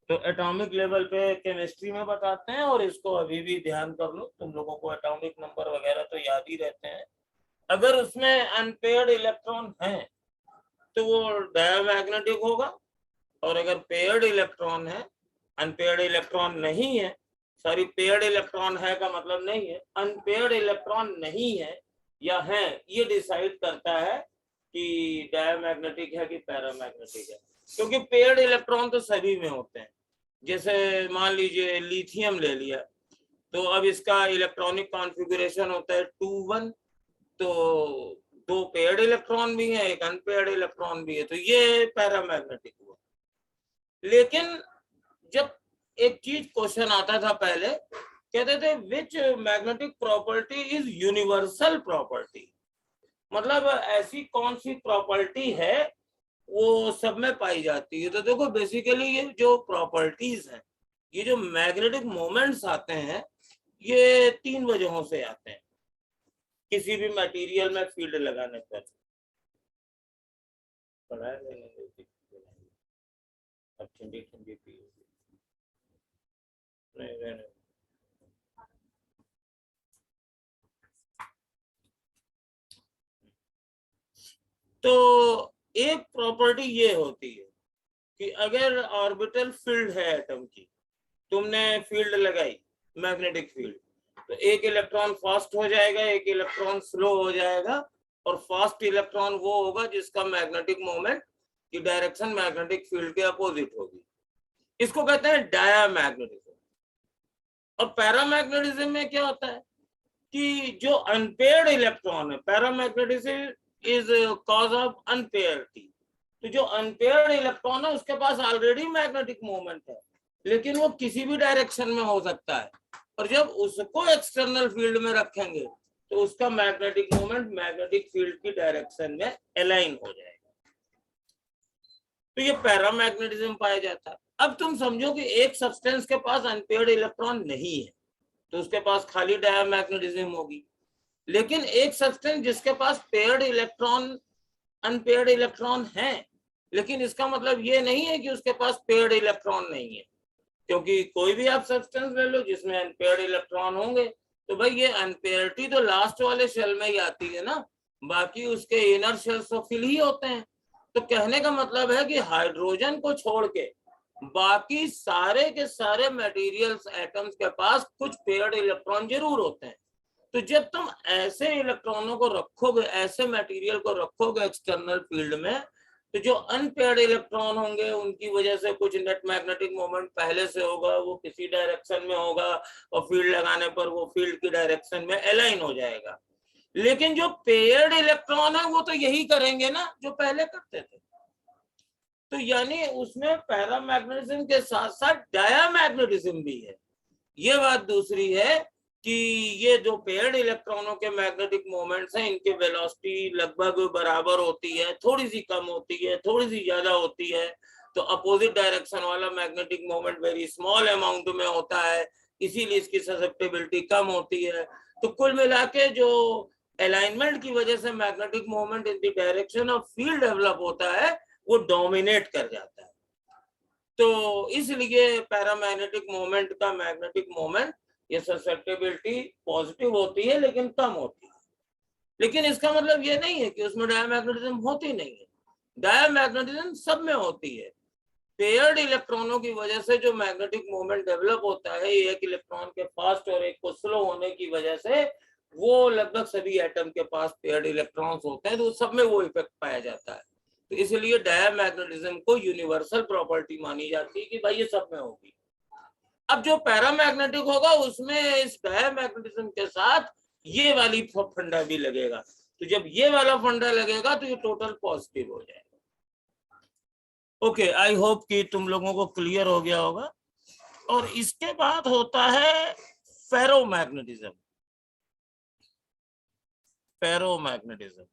A: तो एटॉमिक लेवल पे केमिस्ट्री में बताते हैं, और इसको अभी भी ध्यान कर लो, तुम लोगों को एटॉमिक नंबर वगैरह तो याद ही रहते हैं। अगर उसमें अनपेयर्ड इलेक्ट्रॉन है तो वो डायमैग्नेटिक होगा, और अगर पेयर्ड इलेक्ट्रॉन है, अनपेयर्ड इलेक्ट्रॉन नहीं है, सॉरी पेयर्ड इलेक्ट्रॉन है का मतलब नहीं है, अनपेयर्ड इलेक्ट्रॉन नहीं है या है, ये डिसाइड करता है कि डायमैग्नेटिक है कि पैरामैग्नेटिक है। क्योंकि पेयर्ड इलेक्ट्रॉन तो सभी में होते हैं। जैसे मान लीजिए लिथियम ले लिया, तो अब इसका इलेक्ट्रॉनिक कॉन्फ़िगरेशन होता है 2 1, तो 2 पेयर्ड इलेक्ट्रॉन भी है, एक अनपेयर्ड इलेक्ट्रॉन भी है, तो ये पैरामैग्नेटिक हुआ। लेकिन जब एक चीज क्वेश्चन आता था पहले, कहते थे which magnetic property is universal property, मतलब ऐसी कौन सी प्रॉपर्टी है वो सब में पाई जाती है। तो देखो बेसिकली ये जो प्रॉपर्टीज हैं, ये जो मैग्नेटिक मोमेंट्स आते हैं, ये 3 वजहों से आते हैं किसी भी मटेरियल में फील्ड लगाने पर। अब ठंडी ठंडी पी नहीं। तो एक प्रॉपर्टी ये होती है कि अगर ऑर्बिटल फील्ड है एटम की, तुमने फील्ड लगाई, मैग्नेटिक फील्ड। तो एक इलेक्ट्रॉन फास्ट हो जाएगा, एक इलेक्ट्रॉन स्लो हो जाएगा, और फास्ट इलेक्ट्रॉन वो होगा जिसका मैग्नेटिक मोमेंट की डायरेक्शन मैग्नेटिक फील्ड के अपोजिट होगी। इसको कहते हैं डायामैग्नेटिज्म। और पैरामैग्नेटिज्म में क्या होता है कि जो अनपेयर्ड इलेक्ट्रॉन है, पैरामैग्नेटिज्म इज कॉज ऑफ अनपेयरिटी। तो जो अनपेयर्ड इलेक्ट्रॉन है उसके पास ऑलरेडी मैग्नेटिक मोमेंट है, लेकिन वो किसी भी डायरेक्शन में हो सकता है, और जब उसको एक्सटर्नल फील्ड में रखेंगे तो उसका मैग्नेटिक मोमेंट मैग्नेटिक फील्ड की डायरेक्शन में अलाइन हो जाएगा। तो ये पैरामैग्नेटिज्म पाया जाता है। अब तुम समझो कि एक सब्सटेंस के पास अनपेयर्ड इलेक्ट्रॉन नहीं है तो उसके पास खाली डायामैग्नेटिज्म होगी, लेकिन एक सब्सटेंस जिसके पास पेयर्ड इलेक्ट्रॉन अनपेयर्ड इलेक्ट्रॉन है, लेकिन इसका मतलब ये नहीं है कि उसके पास पेयर्ड इलेक्ट्रॉन नहीं है, क्योंकि कोई भी आप सब्सटेंस ले लो जिसमें अनपेयर्ड इलेक्ट्रॉन होंगे तो भाई ये अनपेयरिटी तो लास्ट वाले शेल में ही आती है ना, बाकी उसके इनर शेल्स तो फिल ही होते हैं। तो कहने का मतलब है कि हाइड्रोजन को छोड़ के बाकी सारे के सारे मटेरियल्स एटम्स के पास कुछ पेयर्ड इलेक्ट्रॉन जरूर होते हैं। तो जब तुम ऐसे इलेक्ट्रॉनों को रखोगे, ऐसे मटेरियल को रखोगे एक्सटर्नल फील्ड में, तो जो अनपेयर्ड इलेक्ट्रॉन होंगे उनकी वजह से कुछ नेट मैग्नेटिक मोमेंट पहले से होगा, वो किसी डायरेक्शन में होगा, और फील्ड लगाने पर वो फील्ड की डायरेक्शन में अलाइन हो जाएगा। लेकिन जो पेयर्ड इलेक्ट्रॉन है वो तो यही करेंगे ना जो पहले करते थे। तो यानी उसमें पैरामैग्नेटिज्म के साथ साथ डायामैग्नेटिज्म भी है। ये बात दूसरी है कि ये जो पेयर्ड इलेक्ट्रॉनों के मैग्नेटिक मोमेंट्स हैं, इनकी वेलोसिटी लगभग बराबर होती है, थोड़ी सी कम होती है, थोड़ी सी ज्यादा होती है। तो अपोजिट डायरेक्शन वाला magnetic moment very small amount में होता है, इसीलिए इसकी ससेप्टेबिलिटी कम होती है। तो कुल मिला के जो अलाइनमेंट की वजह से magnetic moment in the direction of field develop होता है वो डोमिनेट कर जाता है। तो इसलिए पैरामैग्नेटिक मोमेंट का मैग्नेटिक मोमेंट ये ससेप्टेबिलिटी पॉजिटिव होती है लेकिन कम होती है। लेकिन इसका मतलब ये नहीं है कि उसमें डायामैग्नेटिज्म होती नहीं है, डायामैग्नेटिज्म सब में होती है। पेयर्ड इलेक्ट्रॉनों की वजह से जो मैग्नेटिक मोमेंट डेवलप होता है एक इलेक्ट्रॉन के फास्ट और एक को स्लो होने की वजह से, वो लगभग सभी एटम के पास पेयर्ड इलेक्ट्रॉन्स होते हैं, तो सब में वो इफेक्ट पाया जाता है। तो इसलिए डायामैग्नेटिज्म को यूनिवर्सल प्रॉपर्टी मानी जाती है कि भाई ये सब में होगी। अब जो पैरामैग्नेटिक होगा उसमें इस डायामैग्नेटिज्म के साथ ये वाली फंडा भी लगेगा, तो जब ये वाला फंडा लगेगा तो ये टोटल पॉजिटिव हो जाएगा। ओके, आई होप कि तुम लोगों को क्लियर हो गया होगा। और इसके बाद होता है फेरोमैग्नेटिज्म। फेरोमैग्नेटिज्म,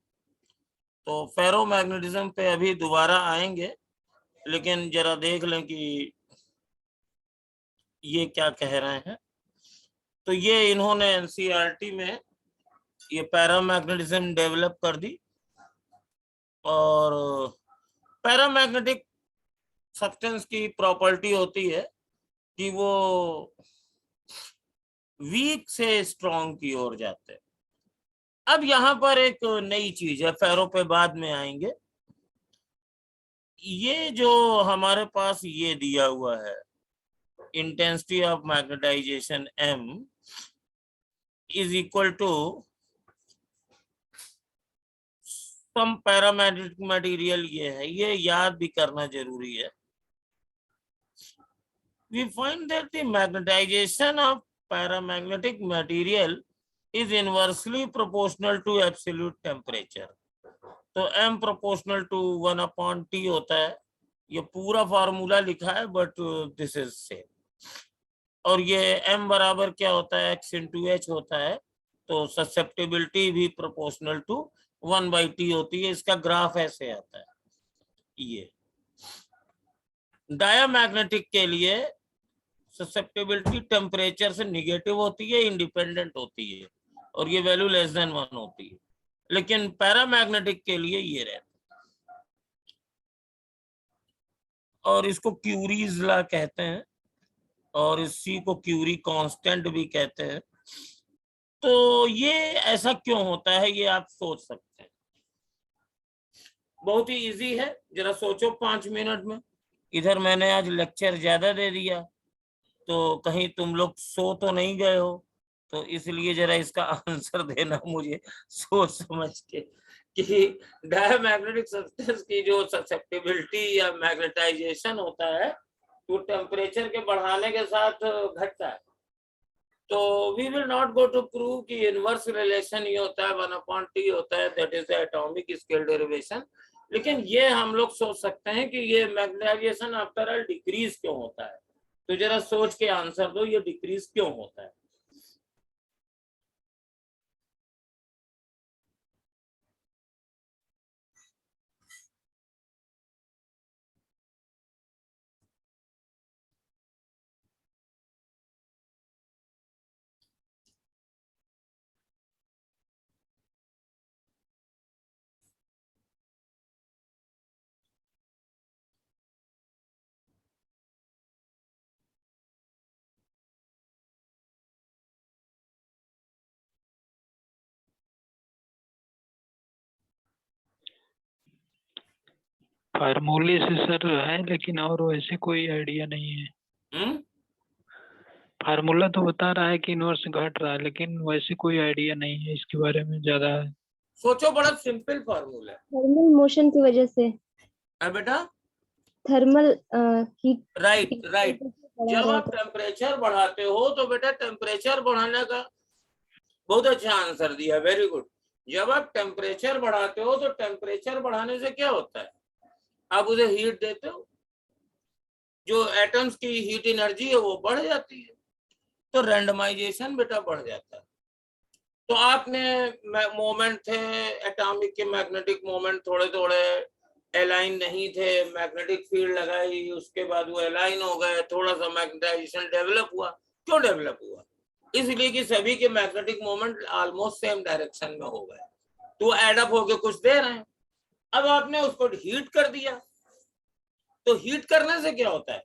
A: तो फेरोमैग्नेटिज्म पे अभी दोबारा आएंगे, लेकिन जरा देख लें कि ये क्या कह रहे हैं। तो ये इन्होंने एनसीईआरटी में ये पैरामैग्नेटिज्म डेवलप कर दी, और पैरामैग्नेटिक सब्सटेंस की प्रॉपर्टी होती है कि वो वीक से स्ट्रॉन्ग की ओर जाते हैं। अब यहाँ पर एक नई चीज है, फेरो पे बाद में आएंगे। ये जो हमारे पास ये दिया हुआ है intensity of magnetization m is equal to some paramagnetic material, ये है, ये याद भी करना जरूरी है। We find that the magnetization of paramagnetic material is inversely proportional to absolute temperature. तो m proportional to 1/T होता है, ये पूरा फार्मूला लिखा है बट दिस इज सेम। और ये m बराबर क्या होता है, x इंटू एच होता है, तो ससेप्टेबिलिटी भी प्रोपोर्शनल टू 1/T होती है। इसका ग्राफ ऐसे आता है। ये डायामैग्नेटिक के लिए ससेप्टेबिलिटी टेम्परेचर से निगेटिव होती है, इंडिपेंडेंट होती है, और ये वैल्यू लेस देन 1 होती है। लेकिन पैरामैग्नेटिक के लिए ये रहता है, और इसको क्यूरीज लॉ कहते हैं, और इसी को क्यूरी कांस्टेंट भी कहते हैं। तो ये ऐसा क्यों होता है ये आप सोच सकते हैं। बहुत ही इजी है, जरा सोचो 5 मिनट में। इधर मैंने आज लेक्चर ज्यादा दे दिया, तो कहीं तुम लोग सो तो नहीं गए हो, तो इसलिए जरा इसका आंसर देना मुझे सोच समझ के कि डायमैग्नेटिक सब्सटेंस की जो ससेप्टिबिलिटी या मैग्नेटाइजेशन होता है वो टेम्परेचर के बढ़ाने के साथ घटता है। तो we will not go to prove कि इनवर्स रिलेशन ये होता है 1/T होता है, that is the atomic scale derivation. लेकिन ये हम लोग सोच सकते हैं कि ये मैग्नेटाइजेशन आफ्टर ऑल डिक्रीज क्यों होता है। तो जरा सोच के आंसर दो, ये डिक्रीज क्यों होता है।
C: फार्मूले से सर है, लेकिन और वैसे कोई आइडिया नहीं है। फार्मूला तो बता रहा है कि इनवर्स घट रहा है, लेकिन वैसे कोई आइडिया नहीं है इसके बारे में ज्यादा।
A: सोचो, बड़ा सिंपल फॉर्मूला है।
D: थर्मल मोशन की वजह से।
A: बेटा
D: थर्मल हीट।
A: Right right.
D: बढ़ा
A: जब आप
D: जाता है।
A: टेम्परेचर बढ़ाते हो तो बेटा टेम्परेचर बढ़ाने का बहुत अच्छा आंसर दिया, वेरी गुड। जब आप टेम्परेचर बढ़ाते हो तो टेम्परेचर बढ़ाने से क्या होता है, आप उसे हीट देते हो, जो एटम्स की हीट एनर्जी है वो बढ़ जाती है, तो रैंडमाइजेशन बेटा बढ़ जाता है। तो आपने मोमेंट थे एटॉमिक के, मैग्नेटिक मोमेंट थोड़े थोड़े अलाइन नहीं थे, मैग्नेटिक फील्ड लगाई, उसके बाद वो अलाइन हो गए, थोड़ा सा मैग्नेटाइजेशन डेवलप हुआ। क्यों डेवलप हुआ? इसलिए कि सभी के magnetic moment almost same direction में हो गए, तो एडअप होके कुछ दे रहे हैं। अब आपने उसको हीट कर दिया, तो हीट करने से क्या होता है,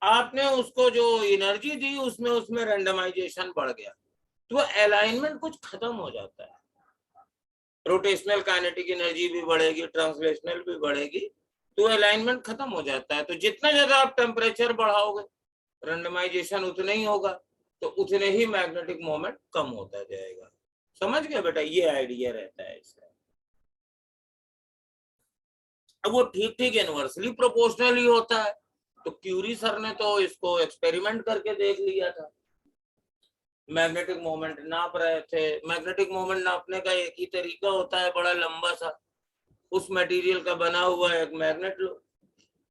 A: आपने उसको जो एनर्जी दी उसमें उसमें रैंडमाइजेशन बढ़ गया, तो अलाइनमेंट कुछ खत्म हो जाता है। रोटेशनल काइनेटिक एनर्जी भी बढ़ेगी, ट्रांसलेशनल भी बढ़ेगी, तो अलाइनमेंट खत्म हो जाता है। तो जितना ज्यादा आप टेम्परेचर बढ़ाओगे रैंडमाइजेशन उतना ही होगा, तो उतने ही मैग्नेटिक मोमेंट कम होता जाएगा। समझ गए बेटा, ये आइडिया रहता है इसका। अब वो ठीक ठीक इनवर्सली प्रोपोर्शनल ही होता है, तो क्यूरी सर ने तो इसको एक्सपेरिमेंट करके देख लिया था। मैग्नेटिक मोमेंट नाप रहे थे, मैग्नेटिक मोमेंट नापने का एक ही तरीका होता है, बड़ा लंबा सा। उस मटेरियल का बना हुआ एक मैग्नेट लो,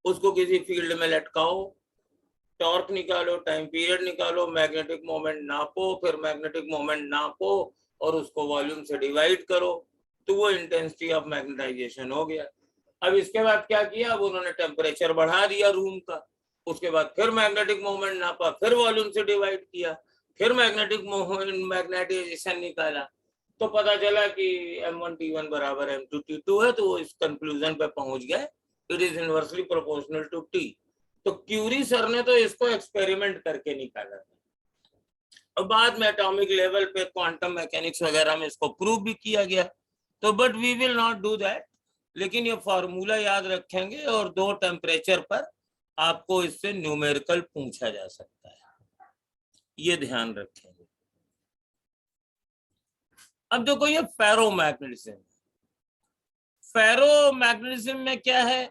A: उसको किसी फील्ड में लटकाओ, टॉर्क निकालो, टाइम पीरियड निकालो, मैग्नेटिक मोमेंट नापो, फिर मैग्नेटिक मोमेंट नापो और उसको वॉल्यूम से डिवाइड करो, तो वो इंटेंसिटी ऑफ मैग्नेटाइजेशन हो गया। अब इसके बाद क्या किया, अब उन्होंने टेम्परेचर बढ़ा दिया रूम का, उसके बाद फिर मैग्नेटिक मोमेंट नापा, फिर वॉल्यूम से डिवाइड किया, फिर मैग्नेटिक मोमेंट मैग्नेटाइजेशन निकाला, तो पता चला कि M1T1 बराबर M2T2 है, तो वो इस कंक्लूजन पे पहुंच गए, it is inversely proportional to T। तो क्यूरी सर ने तो इसको एक्सपेरिमेंट करके निकाला था, और बाद में एटॉमिक लेवल पे क्वांटम मैकेनिक्स वगैरह में इसको प्रूव भी किया गया। तो but we will not do that, लेकिन ये फॉर्मूला याद रखेंगे, और दो टेम्परेचर पर आपको इससे न्यूमेरिकल पूछा जा सकता है, ये ध्यान रखेंगे। अब देखो ये फेरोमैग्नेटिज्म, फेरोमैग्नेटिज्म में क्या है,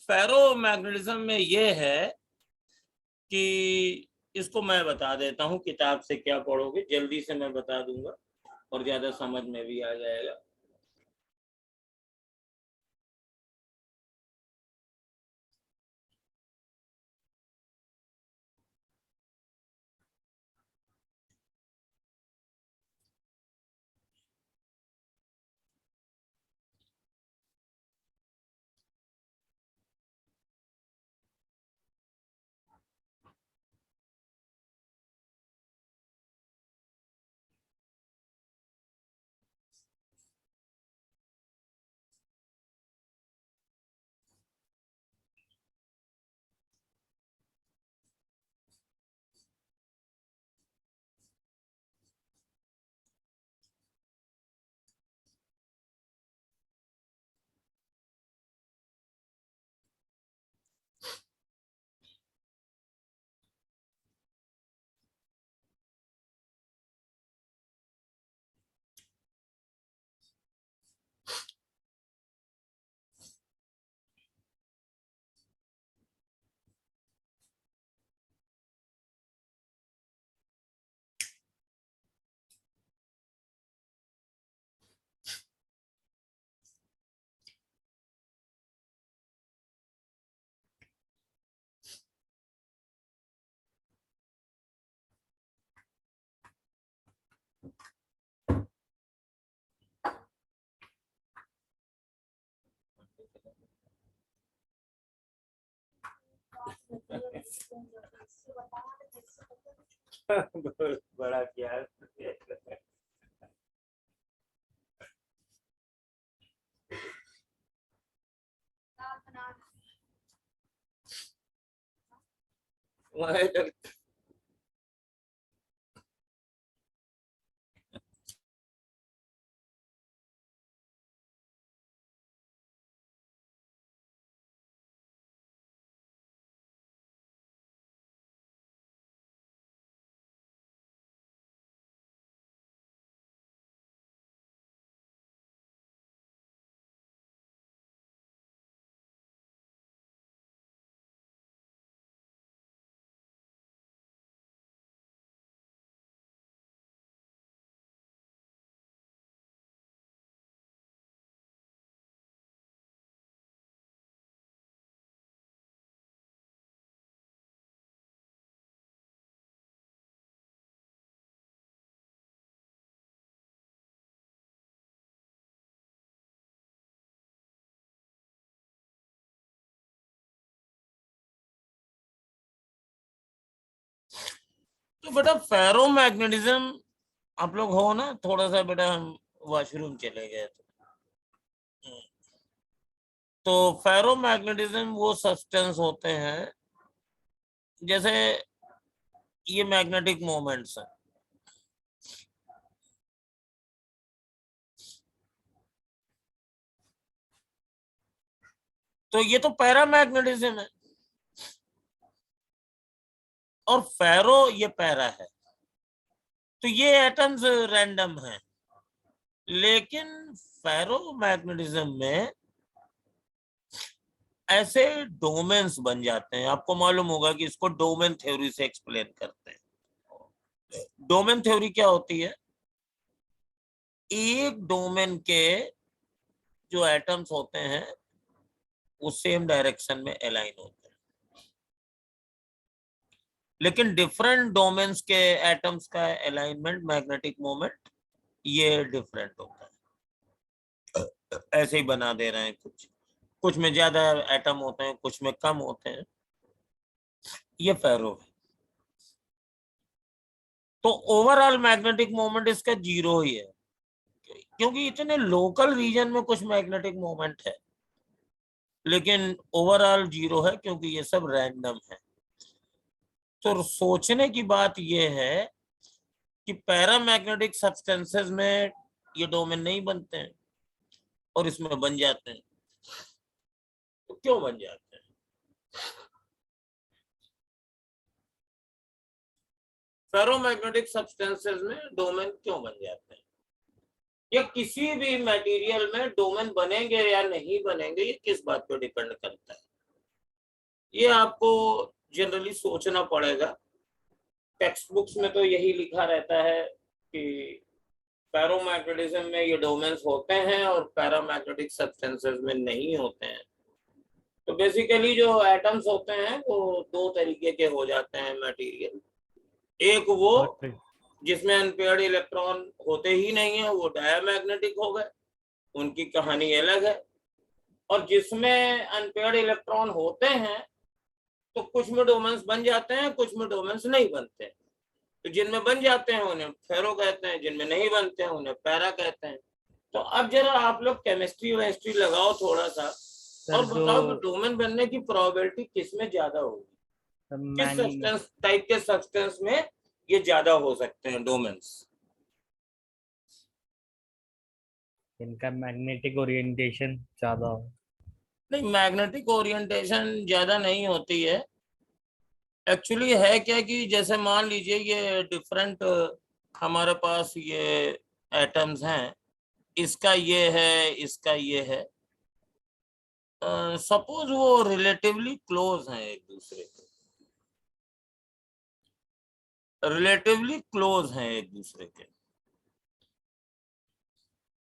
A: फेरोमैग्नेटिज्म में ये है कि इसको मैं बता देता हूँ, किताब से क्या पढ़ोगे जल्दी से मैं बता दूंगा और ज्यादा समझ में भी आ जाएगा। बड़ा क्या है? तो बेटा फेरोमैग्नेटिज्म आप लोग हो ना, थोड़ा सा बेटा हम वॉशरूम चले गए थे। तो फेरोमैग्नेटिज्म वो सब्सटेंस होते हैं, जैसे ये मैग्नेटिक मोमेंट्स हैं। तो ये तो पैरामैग्नेटिज्म है, और फेरो ये पैरा है, तो ये एटम्स रैंडम हैं। लेकिन फेरोमैग्नेटिज्म में ऐसे डोमेन्स बन जाते हैं, आपको मालूम होगा कि इसको डोमेन थ्योरी से एक्सप्लेन करते हैं। डोमेन थ्योरी क्या होती है? एक डोमेन के जो एटम्स होते हैं वो सेम डायरेक्शन में अलाइन होते हैं, लेकिन डिफरेंट डोमेन्स के एटम्स का अलाइनमेंट, मैग्नेटिक मोमेंट, ये डिफरेंट होता है। ऐसे ही बना दे रहे हैं, कुछ में ज्यादा एटम होते हैं, कुछ में कम होते हैं। ये फेरो है। तो ओवरऑल मैग्नेटिक मोमेंट इसका 0 ही है, क्योंकि इतने लोकल रीजन में कुछ मैग्नेटिक मोमेंट है, लेकिन ओवरऑल 0 है क्योंकि ये सब रैंडम है। तो सोचने की बात ये है कि पैरामैग्नेटिक सब्सटेंसेस में ये डोमेन नहीं बनते हैं और इसमें बन जाते हैं। तो क्यों बन जाते हैं? फेरोमैग्नेटिक सब्सटेंसेस में डोमेन क्यों बन जाते हैं, या किसी भी मटेरियल में डोमेन बनेंगे या नहीं बनेंगे, ये किस बात पर डिपेंड करता है? ये आपको जनरली सोचना पड़ेगा। टेक्स्ट बुक्स में तो यही लिखा रहता है कि पैरामैग्नेटिज्म में ये डोमेन्स होते हैं और पैरामैग्नेटिक सब्सटेंसेस में नहीं होते हैं। तो बेसिकली जो एटम्स होते हैं वो 2 तरीके के हो जाते हैं मटेरियल। एक वो जिसमें अनपेयर्ड इलेक्ट्रॉन होते ही नहीं है, वो डायमैग्नेटिक हो गए, उनकी कहानी अलग है। और जिसमें अनपेयर्ड इलेक्ट्रॉन होते हैं तो कुछ में डोमेन्स बन जाते हैं, कुछ में डोमेन्स नहीं बनते। तो जिनमें बन जाते हैं उन्हें फेरो कहते हैं, जिनमें नहीं बनते हैं उन्हें पैरा कहते हैं। तो अब जरा आप लोग केमिस्ट्री वेमिस्ट्री लगाओ थोड़ा सा, और बताओ कि डोमेन बनने की प्रोबेबिलिटी किसमें ज्यादा होगी, किस सब्सटेंस टाइप के सब्सटेंस में ये ज्यादा हो सकते हैं डोमेन्स?
B: इनका मैग्नेटिक ओरिएंटेशन ज्यादा हो।
A: नहीं, मैग्नेटिक ओरिएंटेशन ज्यादा नहीं होती है। एक्चुअली है क्या कि जैसे मान लीजिए ये डिफरेंट हमारे पास ये एटम्स हैं, इसका ये है, इसका ये है। सपोज वो रिलेटिवली क्लोज हैं एक दूसरे के, रिलेटिवली क्लोज हैं एक दूसरे के,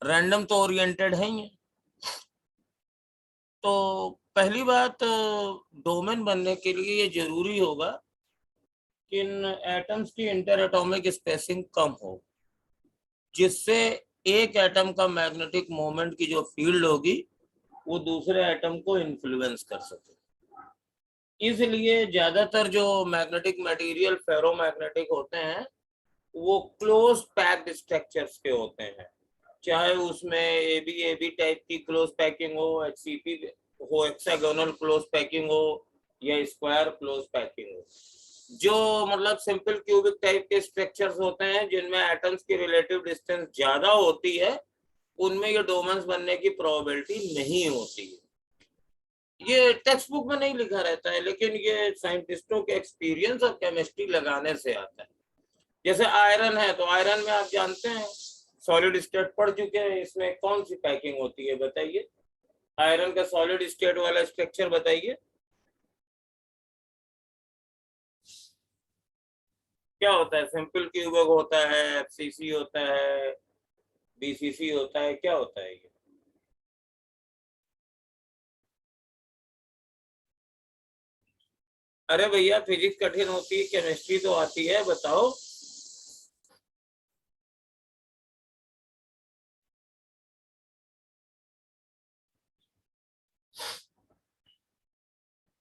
A: रैंडम तो ओरिएंटेड है ही है। तो पहली बात, डोमेन बनने के लिए ये जरूरी होगा कि इन एटम्स की इंटर एटॉमिक स्पेसिंग कम हो, जिससे एक एटम का मैग्नेटिक मोमेंट की जो फील्ड होगी वो दूसरे एटम को इन्फ्लुएंस कर सके। इसलिए ज्यादातर जो मैग्नेटिक मटेरियल फेरोमैग्नेटिक होते हैं वो क्लोज पैक्ड स्ट्रक्चर्स के होते हैं, चाहे उसमें एबी टाइप की क्लोज पैकिंग हो, एचसीपी हो, हेक्सागोनल क्लोज पैकिंग हो, या स्क्वायर क्लोज पैकिंग हो। जो मतलब सिंपल क्यूबिक टाइप के स्ट्रक्चर्स होते हैं जिनमें एटम्स की रिलेटिव डिस्टेंस ज्यादा होती है, उनमें ये डोमेन्स बनने की प्रोबेबिलिटी नहीं होती है। ये टेक्स्ट बुक में नहीं लिखा रहता है, लेकिन ये साइंटिस्टों के एक्सपीरियंस और केमिस्ट्री लगाने से आता है। जैसे आयरन है, तो आयरन में आप जानते हैं, सॉलिड स्टेट पढ़ चुके हैं, इसमें कौन सी पैकिंग होती है बताइए? आयरन का सॉलिड स्टेट वाला स्ट्रक्चर बताइए क्या होता है? सिंपल क्यूबिक होता है, एफसीसी होता है, बीसीसी होता है, क्या होता है ये? अरे भैया, फिजिक्स कठिन होती है, केमिस्ट्री तो आती है, बताओ।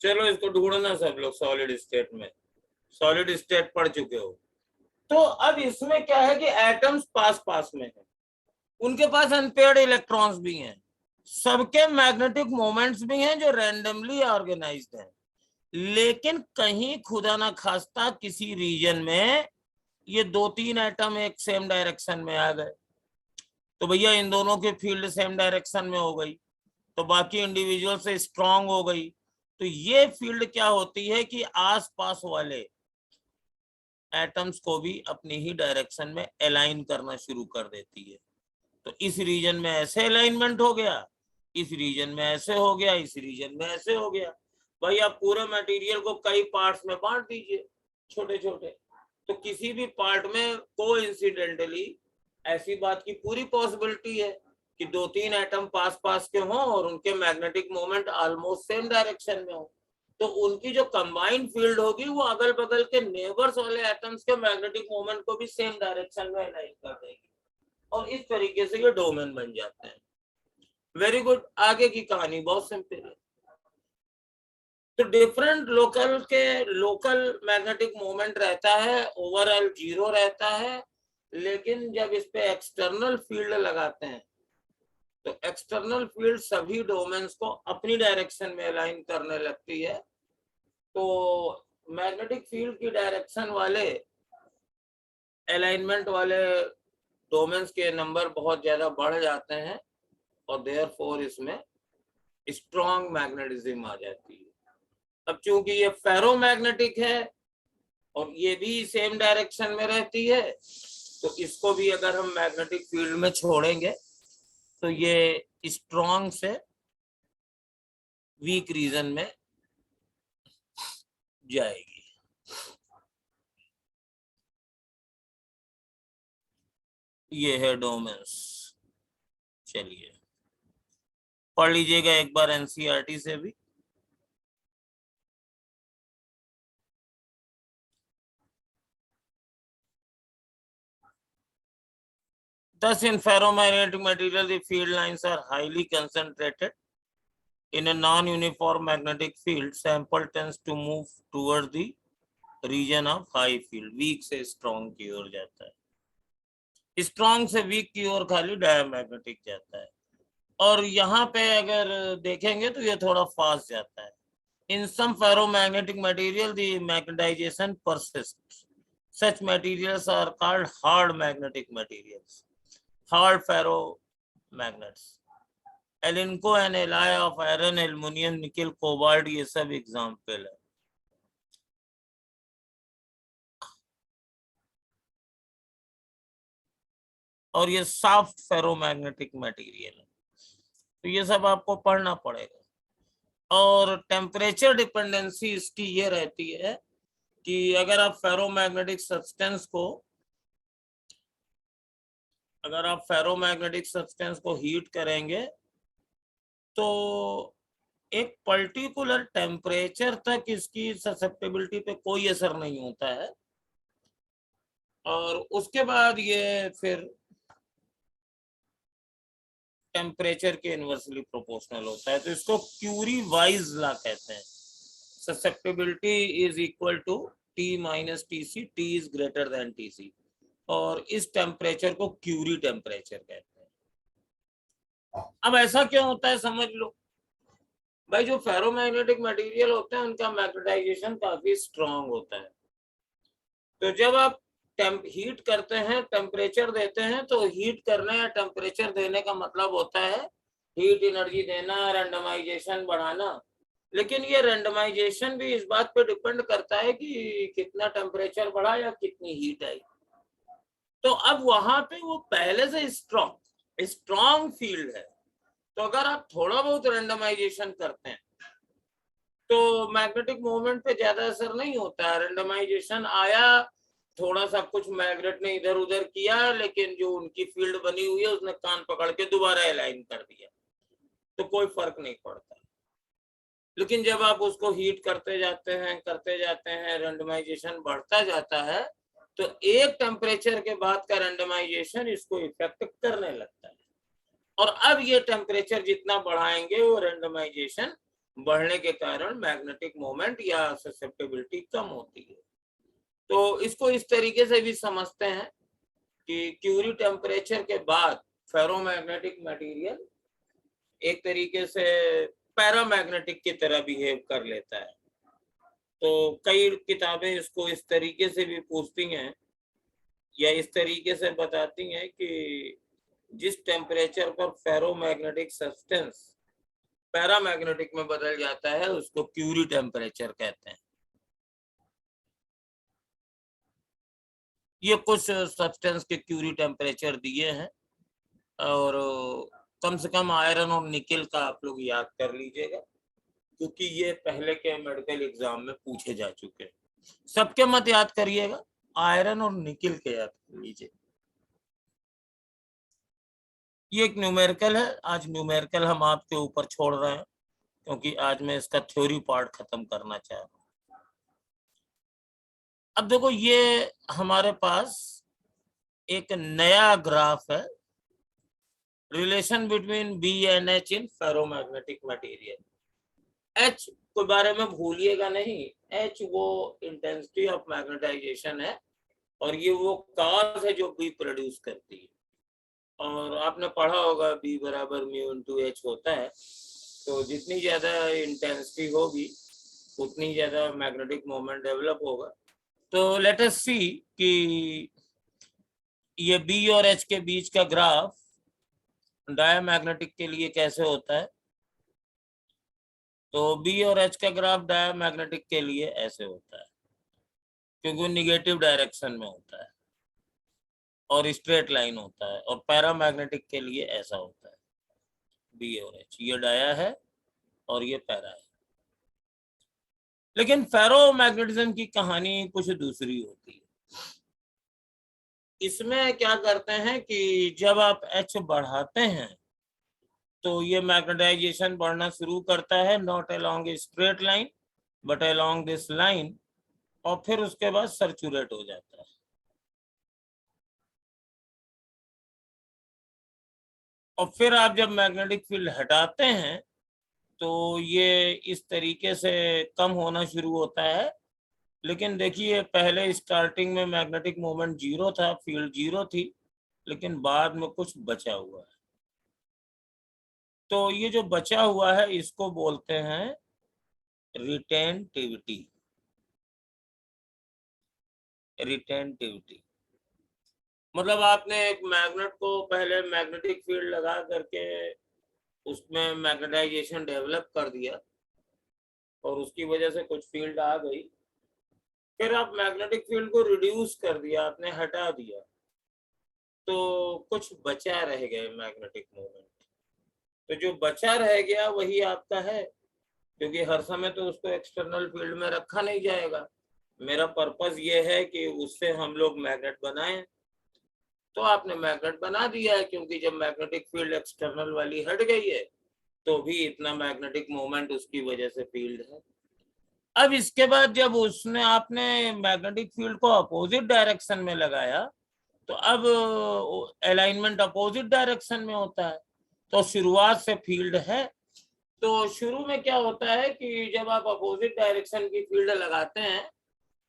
A: चलो इसको ढूंढना सब लोग सॉलिड स्टेट में, सॉलिड स्टेट पढ़ चुके हो। तो अब इसमें क्या है कि एटम्स पास पास में है, उनके पास अनपेयर्ड इलेक्ट्रॉन्स भी हैं, सबके मैग्नेटिक मोमेंट्स भी हैं जो रैंडमली ऑर्गेनाइज्ड हैं, लेकिन कहीं खुदा ना खास्ता किसी रीजन में ये 2-3 एटम एक सेम डायरेक्शन में आ गए, तो भैया इन दोनों की फील्ड सेम डायरेक्शन में हो गई, तो बाकी इंडिविजुअल से स्ट्रांग हो गई। तो ये फील्ड क्या होती है कि आसपास वाले एटम्स को भी अपनी ही डायरेक्शन में अलाइन करना शुरू कर देती है। तो इस रीजन में ऐसे अलाइनमेंट हो गया, इस रीजन में ऐसे हो गया, इस रीजन में ऐसे हो गया। भाई आप पूरे मटेरियल को कई पार्ट्स में बांट दीजिए, छोटे छोटे, तो किसी भी पार्ट में कोइंसिडेंटली ऐसी बात की पूरी पॉसिबिलिटी है कि 2-3 एटम पास पास के हों और उनके magnetic moment almost same direction में हो, तो उनकी जो कंबाइंड फील्ड होगी वो अगल बगल के नेबर्स वाले एटम्स के मैग्नेटिक मोमेंट को भी सेम डायरेक्शन में अलाइन कर देगी, और इस तरीके से ये डोमेन बन जाते हैं। Very good. आगे की कहानी बहुत सिंपल है। तो डिफरेंट लोकल मैग्नेटिक मोमेंट रहता है, ओवरऑल 0 रहता है, लेकिन जब इस पे एक्सटर्नल फील्ड लगाते हैं तो एक्सटर्नल फील्ड सभी डोमेन्स को अपनी डायरेक्शन में अलाइन करने लगती है। तो मैग्नेटिक फील्ड की डायरेक्शन वाले अलाइनमेंट वाले डोमेन्स के नंबर बहुत ज्यादा बढ़ जाते हैं, और देयरफॉर इसमें स्ट्रॉन्ग मैग्नेटिज्म आ जाती है। अब चूंकि ये फेरोमैग्नेटिक है और ये भी सेम डायरेक्शन में रहती है, तो इसको भी अगर हम मैग्नेटिक फील्ड में छोड़ेंगे तो ये स्ट्रॉन्ग से वीक रीजन में जाएगी। ये है डोमेन्स। चलिए पढ़ लीजिएगा एक बार एनसीईआरटी से भी। Thus, in ferromagnetic material, the field lines are highly concentrated. In a non-uniform magnetic field, sample tends to move toward the region of high field. Weak से strong की ओर जाता है, strong से weak की ओर खाली diamagnetic जाता है। और यहाँ पे अगर देखेंगे तो ये थोड़ा fast जाता है। In some ferromagnetic material, the magnetization persists. Such materials are called hard magnetic materials. Hard ferromagnets. Alnico and alloy of iron, aluminium, nickel, cobalt, ये सब एग्जाम्पल है। और ये सॉफ्ट फेरोमैग्नेटिक मटेरियल है, तो ये सब आपको पढ़ना पड़ेगा। और टेम्परेचर डिपेंडेंसी इसकी ये रहती है कि अगर आप फेरोमैग्नेटिक सब्सटेंस को हीट करेंगे तो एक पर्टिकुलर टेम्परेचर तक इसकी ससेप्टेबिलिटी पे कोई असर नहीं होता है, और उसके बाद ये फिर टेम्परेचर के इनवर्सली प्रोपोर्शनल होता है। तो इसको क्यूरी वाइज लॉ कहते हैं। Susceptibility is equal to T minus TC, T is greater than TC, और इस टेम्परेचर को क्यूरी टेम्परेचर कहते हैं। अब ऐसा क्यों होता है समझ लो भाई, जो फेरोमैग्नेटिक मटेरियल होते हैं उनका मैग्नेटाइजेशन काफी स्ट्रांग होता है। तो जब आप हीट करते हैं, टेम्परेचर देते हैं, तो हीट करने या टेम्परेचर देने का मतलब होता है हीट एनर्जी देना, रैंडमाइजेशन बढ़ाना। लेकिन ये रैंडमाइजेशन भी इस बात पे डिपेंड करता है कि कितना टेम्परेचर बढ़ा या कितनी हीट आई। तो अब वहां पे वो पहले से स्ट्रॉन्ग फील्ड है, तो अगर आप थोड़ा बहुत रैंडमाइजेशन करते हैं तो मैग्नेटिक मोमेंट पे ज्यादा असर नहीं होता है। रैंडमाइजेशन आया, थोड़ा सा कुछ मैग्नेट ने इधर उधर किया, लेकिन जो उनकी फील्ड बनी हुई है उसने कान पकड़ के दोबारा अलाइन कर दिया, तो कोई फर्क नहीं पड़ता। लेकिन जब आप उसको हीट करते जाते हैं, रैंडमाइजेशन बढ़ता जाता है, तो एक टेम्परेचर के बाद का रैंडमाइजेशन इसको इफेक्ट करने लगता है। और अब ये टेम्परेचर जितना बढ़ाएंगे वो रैंडमाइजेशन बढ़ने के कारण मैग्नेटिक मोमेंट या ससेप्टेबिलिटी कम होती है। तो इसको इस तरीके से भी समझते हैं कि क्यूरी टेम्परेचर के बाद फेरोमैग्नेटिक मटेरियल एक तरीके से पैरामैग्नेटिक की तरह बिहेव कर लेता है। तो कई किताबें इसको इस तरीके से भी पूछती हैं या इस तरीके से बताती हैं कि जिस टेम्परेचर पर फेरोमैग्नेटिक सब्सटेंस पैरामैग्नेटिक में बदल जाता है उसको क्यूरी टेम्परेचर कहते हैं। ये कुछ सब्सटेंस के क्यूरी टेम्परेचर दिए हैं, और कम से कम आयरन और निकेल का आप लोग याद कर लीजिएगा, क्योंकि ये पहले के मेडिकल एग्जाम में पूछे जा चुके हैं। सबके मत याद करिएगा, आयरन और निकेल के याद कर लीजिए। ये एक न्यूमेरिकल है, आज न्यूमेरिकल हम आपके ऊपर छोड़ रहे हैं क्योंकि आज मैं इसका थ्योरी पार्ट खत्म करना चाह रहा हूं। अब देखो, ये हमारे पास एक नया ग्राफ है, relation between B and H in ferromagnetic material. H के बारे में भूलिएगा नहीं, एच वो इंटेंसिटी ऑफ मैग्नेटाइजेशन है और ये वो कॉज है जो बी प्रोड्यूस करती है। और आपने पढ़ा होगा बी बराबर म्यू इनटू एच होता है, तो जितनी ज्यादा इंटेंसिटी होगी उतनी ज्यादा मैग्नेटिक मोमेंट डेवलप होगा। तो लेट अस सी कि ये बी और एच के बीच का ग्राफ डायमैग्नेटिक के लिए कैसे होता है। तो बी और एच का ग्राफ डायमैग्नेटिक के लिए ऐसे होता है, क्योंकि निगेटिव डायरेक्शन में होता है और स्ट्रेट लाइन होता है। और पैरामैग्नेटिक के लिए ऐसा होता है, बी और एच, ये डाया है और ये पैरा है। लेकिन फेरोमैग्नेटिज्म की कहानी कुछ दूसरी होती है। इसमें क्या करते हैं कि जब आप एच बढ़ाते हैं तो ये मैग्नेटाइजेशन बढ़ना शुरू करता है, not along a straight line but along this line, और फिर उसके बाद सर्चुलेट हो जाता है। और फिर आप जब मैग्नेटिक फील्ड हटाते हैं तो ये इस तरीके से कम होना शुरू होता है। लेकिन देखिए, पहले स्टार्टिंग में मैग्नेटिक मोमेंट 0 था, फील्ड 0 थी, लेकिन बाद में कुछ बचा हुआ है। तो ये जो बचा हुआ है इसको बोलते हैं रिटेंटिविटी। रिटेंटिविटी मतलब आपने एक मैग्नेट को पहले मैग्नेटिक फील्ड लगा करके उसमें मैग्नेटाइजेशन डेवलप कर दिया और उसकी वजह से कुछ फील्ड आ गई, फिर आप मैग्नेटिक फील्ड को रिड्यूस कर दिया, आपने हटा दिया, तो कुछ बचा रह गए मैग्नेटिक मोमेंट। तो जो बचा रह गया वही आपका है, क्योंकि हर समय तो उसको एक्सटर्नल फील्ड में रखा नहीं जाएगा। मेरा पर्पस ये है कि उससे हम लोग मैग्नेट बनाएं, तो आपने मैग्नेट बना दिया है, क्योंकि जब मैग्नेटिक फील्ड एक्सटर्नल वाली हट गई है तो भी इतना मैग्नेटिक मोमेंट उसकी वजह से फील्ड है। अब इसके बाद जब उसने आपने मैग्नेटिक फील्ड को अपोजिट डायरेक्शन में लगाया तो अब अलाइनमेंट अपोजिट डायरेक्शन में होता है, तो शुरुआत से फील्ड है, तो शुरू में क्या होता है कि जब आप अपोजिट डायरेक्शन की फील्ड लगाते हैं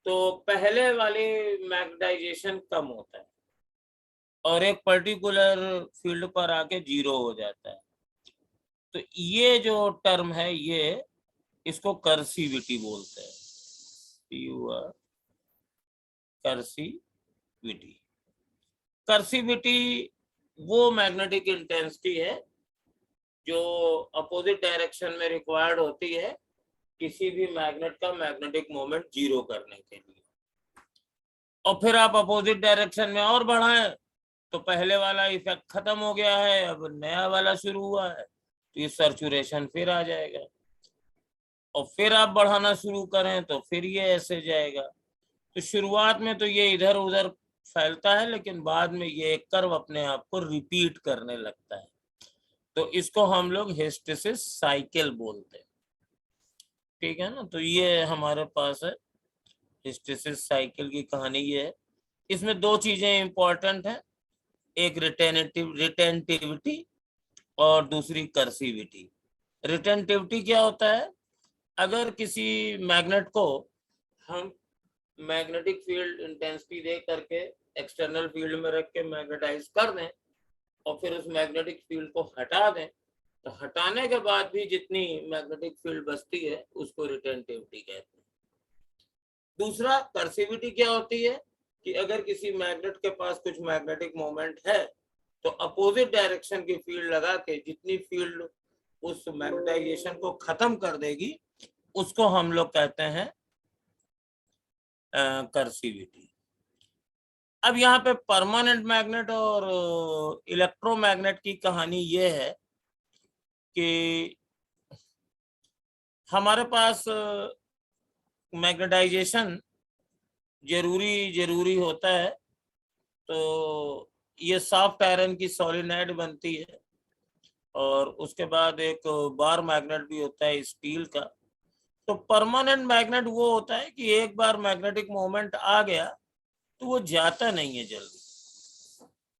A: तो पहले वाली मैग्नेटाइजेशन कम होता है और एक पर्टिकुलर फील्ड पर आके जीरो हो जाता है। तो ये जो टर्म है ये इसको कर्सिविटी बोलते हैं, कर्सिविटी। कर्सिविटी वो मैग्नेटिक इंटेंसिटी है जो अपोजिट डायरेक्शन में रिक्वायर्ड होती है किसी भी मैग्नेट का मैग्नेटिक मोमेंट जीरो करने के लिए। और फिर आप अपोजिट डायरेक्शन में और बढ़ाएं तो पहले वाला इफेक्ट खत्म हो गया है, अब नया वाला शुरू हुआ है, तो ये सर्चुरेशन फिर आ जाएगा। और फिर आप बढ़ाना शुरू करें तो फिर ये ऐसे जाएगा। तो शुरुआत में तो ये इधर उधर फैलता है, लेकिन बाद में ये एक कर्व अपने आप को रिपीट करने लगता है। तो इसको हम लोग हिस्टेरिसिस साइकिल बोलते हैं, ठीक है ना। तो ये हमारे पास है हिस्टेरिसिस साइकिल की कहानी ये है। इसमें दो चीजें इंपॉर्टेंट हैं, एक रिटेंटिविटी और दूसरी कर्सिविटी। रिटेंटिविटी क्या होता है, अगर किसी मैग्नेट को हम मैग्नेटिक फील्ड इंटेंसिटी दे करके एक्सटर्नल फील्ड में रख के मैग्नेटाइज कर दें और फिर उस मैग्नेटिक फील्ड को हटा दें, तो हटाने के बाद भी जितनी मैग्नेटिक फील्ड बचती है उसको रिटेंटिविटी कहते हैं। दूसरा कर्सिविटी क्या होती है कि अगर किसी मैग्नेट के पास कुछ मैग्नेटिक मोमेंट है तो अपोजिट डायरेक्शन की फील्ड लगा के जितनी फील्ड उस मैग्नेटाइजेशन को खत्म कर देगी उसको हम लोग कहते हैं कर्सिविटी। अब यहाँ पे परमानेंट मैग्नेट और इलेक्ट्रोमैग्नेट की कहानी ये है कि हमारे पास मैग्नेटाइजेशन जरूरी होता है। तो ये सॉफ्ट आयरन की सोलिनॉइड बनती है और उसके बाद एक बार मैग्नेट भी होता है स्टील का। तो परमानेंट मैग्नेट वो होता है कि एक बार मैग्नेटिक मोमेंट आ गया तो वो जाता नहीं है जल्दी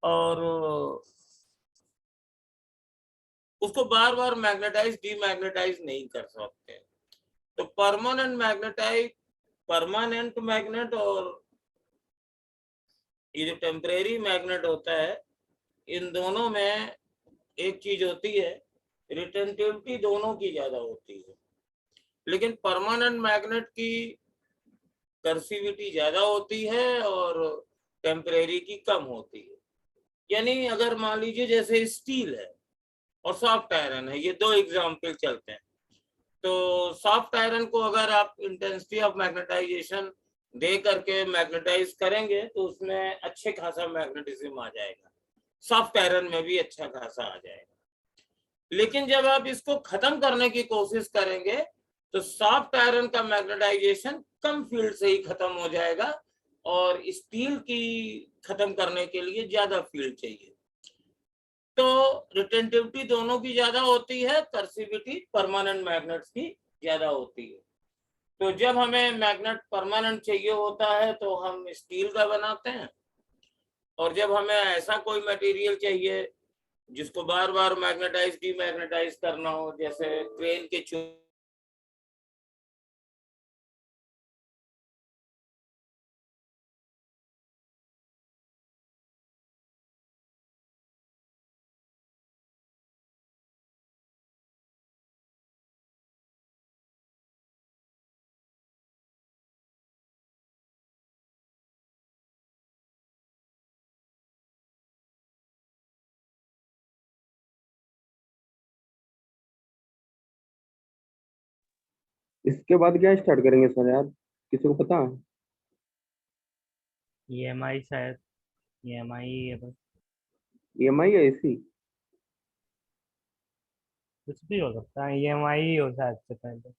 A: और उसको बार बार मैग्नेटाइज डीमैग्नेटाइज नहीं कर सकते। तो परमानेंट मैग्नेट और ये जो टेम्परेरी मैग्नेट होता है, इन दोनों में एक चीज होती है, रिटेंटिविटी दोनों की ज्यादा होती है, लेकिन परमानेंट मैग्नेट की कर्सिविटी ज्यादा होती है और टेम्परेरी की कम होती है। यानी अगर मान लीजिए जैसे स्टील है और सॉफ्ट आयरन है, ये दो एग्जाम्पल चलते हैं। तो सॉफ्ट आयरन को अगर आप इंटेंसिटी ऑफ मैग्नेटाइजेशन दे करके मैग्नेटाइज करेंगे तो उसमें अच्छे खासा मैग्नेटिज्म आ जाएगा, सॉफ्ट आयरन में भी अच्छा खासा आ जाएगा। लेकिन जब आप इसको खत्म करने की कोशिश करेंगे तो सॉफ्ट आयरन का मैग्नेटाइजेशन कम फील्ड से ही खत्म हो जाएगा और स्टील की खत्म करने के लिए ज्यादा फील्ड चाहिए। तो रिटेंटिविटी दोनों की ज्यादा होती है, कर्सिविटी परमानेंट मैग्नेट्स की ज्यादा होती है। तो जब हमें मैग्नेट परमानेंट चाहिए होता है तो हम स्टील का बनाते हैं, और जब हमें ऐसा कोई मटेरियल चाहिए जिसको बार बार मैग्नेटाइज डीमैग्नेटाइज करना हो, जैसे ट्रेन के
E: इसके बाद क्या स्टार्ट करेंगे सर यार, किसी को पता?
B: EMI शायद, EMI है बस,
E: EMI या AC?
B: कुछ भी हो सकता है, EMI ही हो शायद से पहले,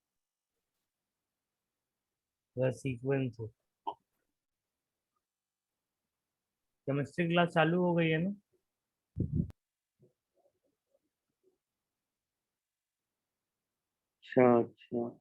B: बस सीक्वेंस हो। केमिस्ट्री क्लास चालू हो गई है ना?
E: अच्छा अच्छा।